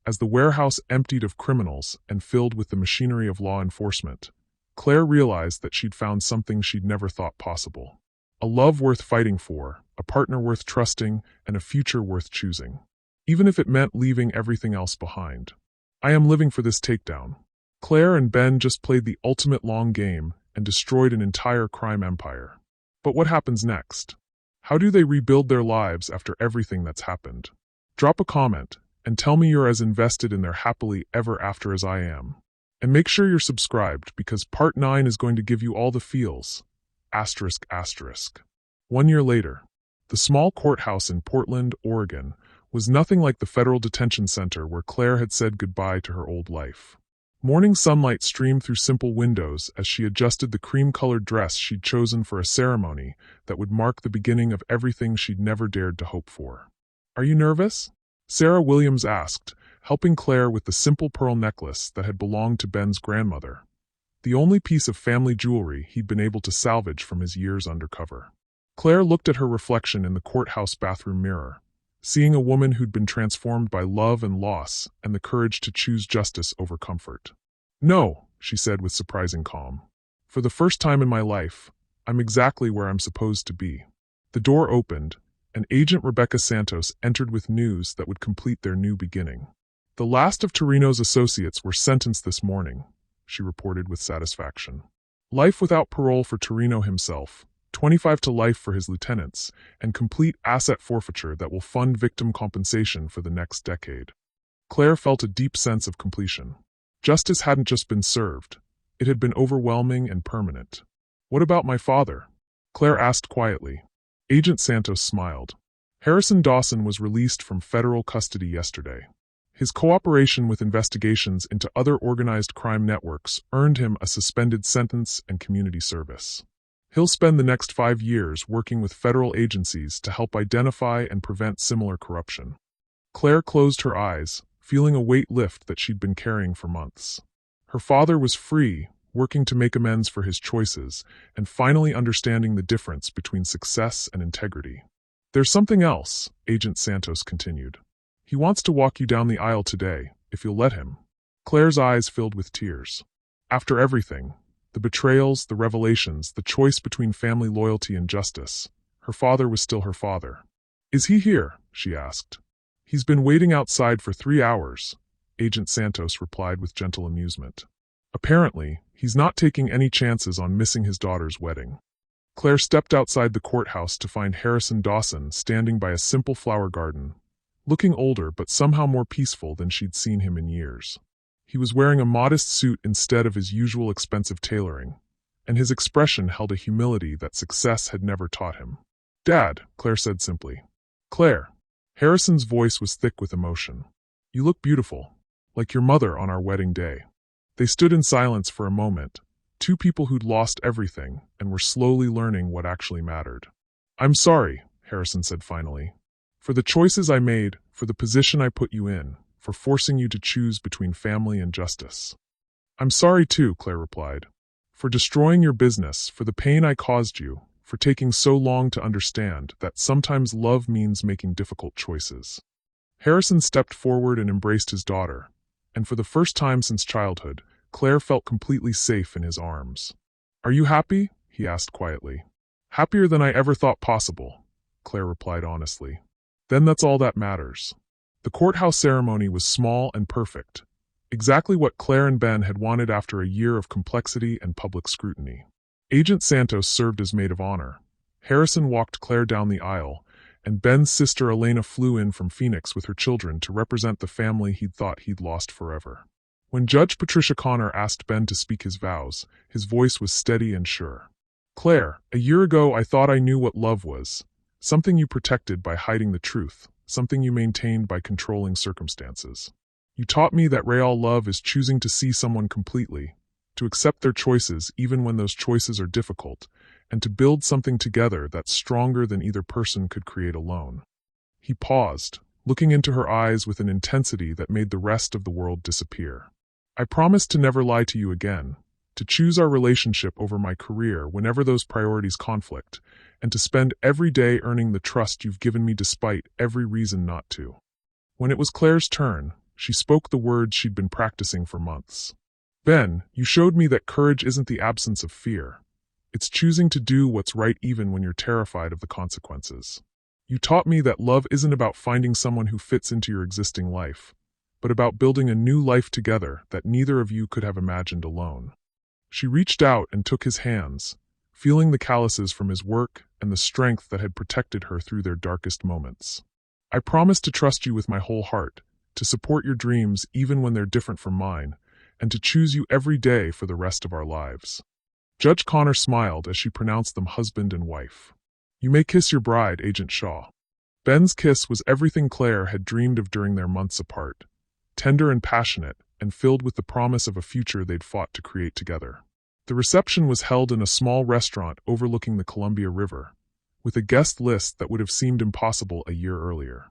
as the warehouse emptied of criminals and filled with the machinery of law enforcement, Claire realized that she'd found something she'd never thought possible. A love worth fighting for, a partner worth trusting, and a future worth choosing. Even if it meant leaving everything else behind. I am living for this takedown. Claire and Ben just played the ultimate long game and destroyed an entire crime empire. But what happens next? How do they rebuild their lives after everything that's happened? Drop a comment and tell me you're as invested in their happily ever after as I am. And make sure you're subscribed because part 9 is going to give you all the feels. Asterisk, asterisk. 1 year later, the small courthouse in Portland, Oregon, was nothing like the federal detention center where Claire had said goodbye to her old life. Morning sunlight streamed through simple windows as she adjusted the cream-colored dress she'd chosen for a ceremony that would mark the beginning of everything she'd never dared to hope for. Are you nervous? Sarah Williams asked, helping Claire with the simple pearl necklace that had belonged to Ben's grandmother, the only piece of family jewelry he'd been able to salvage from his years undercover. Claire looked at her reflection in the courthouse bathroom mirror, seeing a woman who'd been transformed by love and loss and the courage to choose justice over comfort. No, she said with surprising calm. For the first time in my life, I'm exactly where I'm supposed to be. The door opened, and Agent Rebecca Santos entered with news that would complete their new beginning. The last of Torino's associates were sentenced this morning, she reported with satisfaction. Life without parole for Torino himself, 25 to life for his lieutenants, and complete asset forfeiture that will fund victim compensation for the next decade. Claire felt a deep sense of completion. Justice hadn't just been served, it had been overwhelming and permanent. What about my father? Claire asked quietly. Agent Santos smiled. Harrison Dawson was released from federal custody yesterday. His cooperation with investigations into other organized crime networks earned him a suspended sentence and community service. He'll spend the next 5 years working with federal agencies to help identify and prevent similar corruption. Claire closed her eyes, feeling a weight lift that she'd been carrying for months. Her father was free, working to make amends for his choices, and finally understanding the difference between success and integrity. There's something else, Agent Santos continued. He wants to walk you down the aisle today, if you'll let him. Claire's eyes filled with tears. After everything, the betrayals, the revelations, the choice between family loyalty and justice, her father was still her father. Is he here? She asked. He's been waiting outside for 3 hours, Agent Santos replied with gentle amusement. Apparently, he's not taking any chances on missing his daughter's wedding. Claire stepped outside the courthouse to find Harrison Dawson standing by a simple flower garden, looking older but somehow more peaceful than she'd seen him in years. He was wearing a modest suit instead of his usual expensive tailoring, and his expression held a humility that success had never taught him. Dad, Claire said simply. Claire. Harrison's voice was thick with emotion. You look beautiful, like your mother on our wedding day. They stood in silence for a moment, two people who'd lost everything and were slowly learning what actually mattered. I'm sorry, Harrison said finally, for the choices I made, for the position I put you in, for forcing you to choose between family and justice. I'm sorry too, Claire replied, for destroying your business, for the pain I caused you, for taking so long to understand that sometimes love means making difficult choices. Harrison stepped forward and embraced his daughter, and for the first time since childhood, Claire felt completely safe in his arms. Are you happy? He asked quietly. Happier than I ever thought possible, Claire replied honestly. Then that's all that matters. The courthouse ceremony was small and perfect, exactly what Claire and Ben had wanted after a year of complexity and public scrutiny. Agent Santos served as maid of honor. Harrison walked Claire down the aisle, and Ben's sister Elena flew in from Phoenix with her children to represent the family he'd thought he'd lost forever. When Judge Patricia Connor asked Ben to speak his vows, his voice was steady and sure. "Claire, a year ago I thought I knew what love was. Something you protected by hiding the truth, something you maintained by controlling circumstances. You taught me that real love is choosing to see someone completely, to accept their choices even when those choices are difficult, and to build something together that's stronger than either person could create alone." He paused, looking into her eyes with an intensity that made the rest of the world disappear. "I promise to never lie to you again, to choose our relationship over my career whenever those priorities conflict, and to spend every day earning the trust you've given me despite every reason not to." When it was Claire's turn, she spoke the words she'd been practicing for months. "Ben, you showed me that courage isn't the absence of fear. It's choosing to do what's right even when you're terrified of the consequences. You taught me that love isn't about finding someone who fits into your existing life, but about building a new life together that neither of you could have imagined alone." She reached out and took his hands, feeling the calluses from his work and the strength that had protected her through their darkest moments. "I promise to trust you with my whole heart, to support your dreams even when they're different from mine, and to choose you every day for the rest of our lives." Judge Connor smiled as she pronounced them husband and wife. "You may kiss your bride, Agent Shaw." Ben's kiss was everything Claire had dreamed of during their months apart, tender and passionate, and filled with the promise of a future they'd fought to create together. The reception was held in a small restaurant overlooking the Columbia River, with a guest list that would have seemed impossible a year earlier.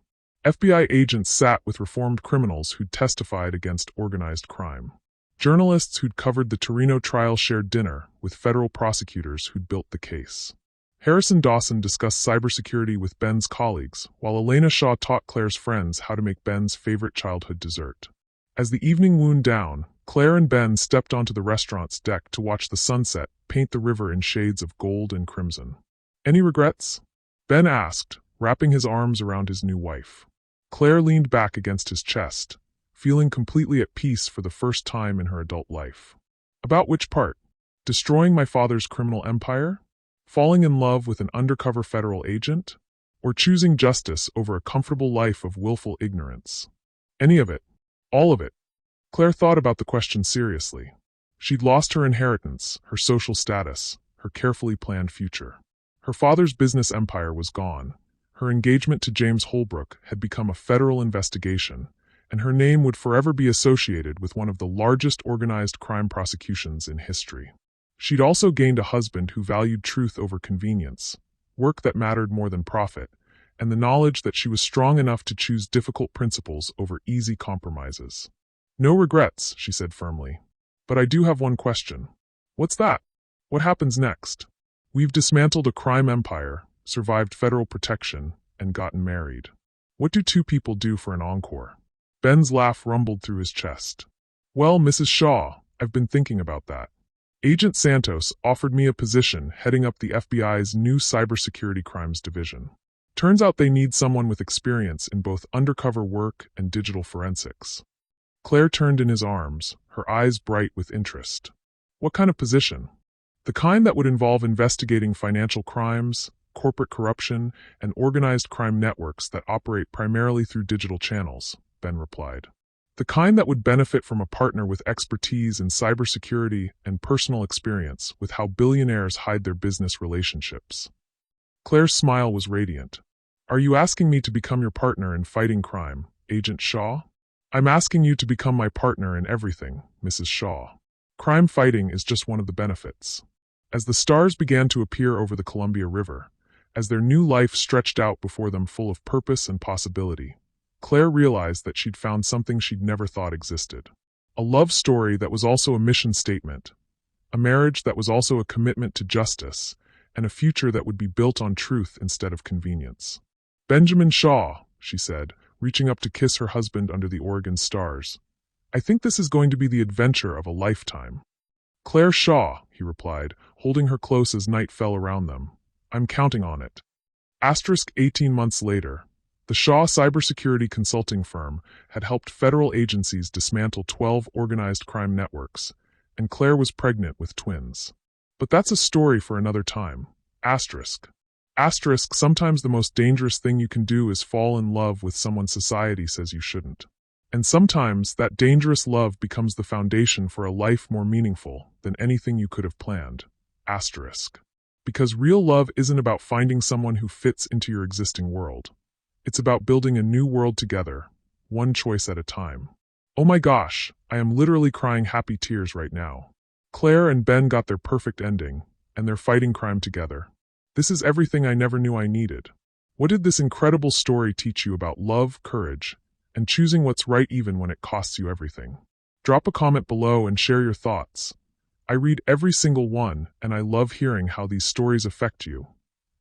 FBI agents sat with reformed criminals who'd testified against organized crime. Journalists who'd covered the Torino trial shared dinner with federal prosecutors who'd built the case. Harrison Dawson discussed cybersecurity with Ben's colleagues, while Elena Shaw taught Claire's friends how to make Ben's favorite childhood dessert. As the evening wound down, Claire and Ben stepped onto the restaurant's deck to watch the sunset paint the river in shades of gold and crimson. "Any regrets?" Ben asked, wrapping his arms around his new wife. Claire leaned back against his chest, feeling completely at peace for the first time in her adult life. "About which part? Destroying my father's criminal empire? Falling in love with an undercover federal agent? Or choosing justice over a comfortable life of willful ignorance?" "Any of it. All of it." Claire thought about the question seriously. She'd lost her inheritance, her social status, her carefully planned future. Her father's business empire was gone. Her engagement to James Holbrook had become a federal investigation, and her name would forever be associated with one of the largest organized crime prosecutions in history. She'd also gained a husband who valued truth over convenience, work that mattered more than profit, and the knowledge that she was strong enough to choose difficult principles over easy compromises. "No regrets," she said firmly. "But I do have one question." "What's that?" "What happens next? We've dismantled a crime empire, survived federal protection, and gotten married. What do two people do for an encore?" Ben's laugh rumbled through his chest. "Well, Mrs. Shaw, I've been thinking about that. Agent Santos offered me a position heading up the FBI's new cybersecurity crimes division. Turns out they need someone with experience in both undercover work and digital forensics." Claire turned in his arms, her eyes bright with interest. "What kind of position?" "The kind that would involve investigating financial crimes, corporate corruption, and organized crime networks that operate primarily through digital channels," Ben replied. "The kind that would benefit from a partner with expertise in cybersecurity and personal experience with how billionaires hide their business relationships." Claire's smile was radiant. "Are you asking me to become your partner in fighting crime, Agent Shaw?" "I'm asking you to become my partner in everything, Mrs. Shaw. Crime fighting is just one of the benefits." As the stars began to appear over the Columbia River, as their new life stretched out before them full of purpose and possibility, Claire realized that she'd found something she'd never thought existed. A love story that was also a mission statement, a marriage that was also a commitment to justice, and a future that would be built on truth instead of convenience. "Benjamin Shaw," she said, reaching up to kiss her husband under the Oregon stars. "I think this is going to be the adventure of a lifetime." "Claire Shaw," he replied, holding her close as night fell around them. "I'm counting on it." 18 months later, the Shaw cybersecurity consulting firm had helped federal agencies dismantle 12 organized crime networks, and Claire was pregnant with twins. But that's a story for another time. Asterisk, sometimes the most dangerous thing you can do is fall in love with someone society says you shouldn't. And sometimes that dangerous love becomes the foundation for a life more meaningful than anything you could have planned. Asterisk. Because real love isn't about finding someone who fits into your existing world. It's about building a new world together, one choice at a time. Oh my gosh, I am literally crying happy tears right now. Claire and Ben got their perfect ending, and they're fighting crime together. This is everything I never knew I needed. What did this incredible story teach you about love, courage, and choosing what's right even when it costs you everything? Drop a comment below and share your thoughts. I read every single one, and I love hearing how these stories affect you.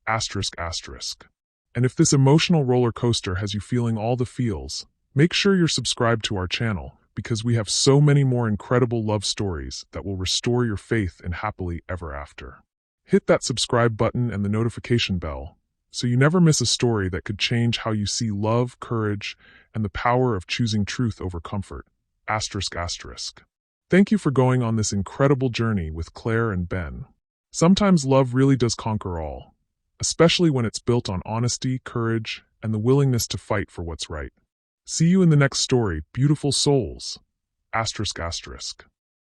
Asterisk, asterisk. And if this emotional roller coaster has you feeling all the feels, make sure you're subscribed to our channel, because we have so many more incredible love stories that will restore your faith in happily ever after. Hit that subscribe button and the notification bell, so you never miss a story that could change how you see love, courage, and the power of choosing truth over comfort. Asterisk, asterisk. Thank you for going on this incredible journey with Claire and Ben. Sometimes love really does conquer all, especially when it's built on honesty, courage, and the willingness to fight for what's right. See you in the next story, beautiful souls. Asterisk, asterisk.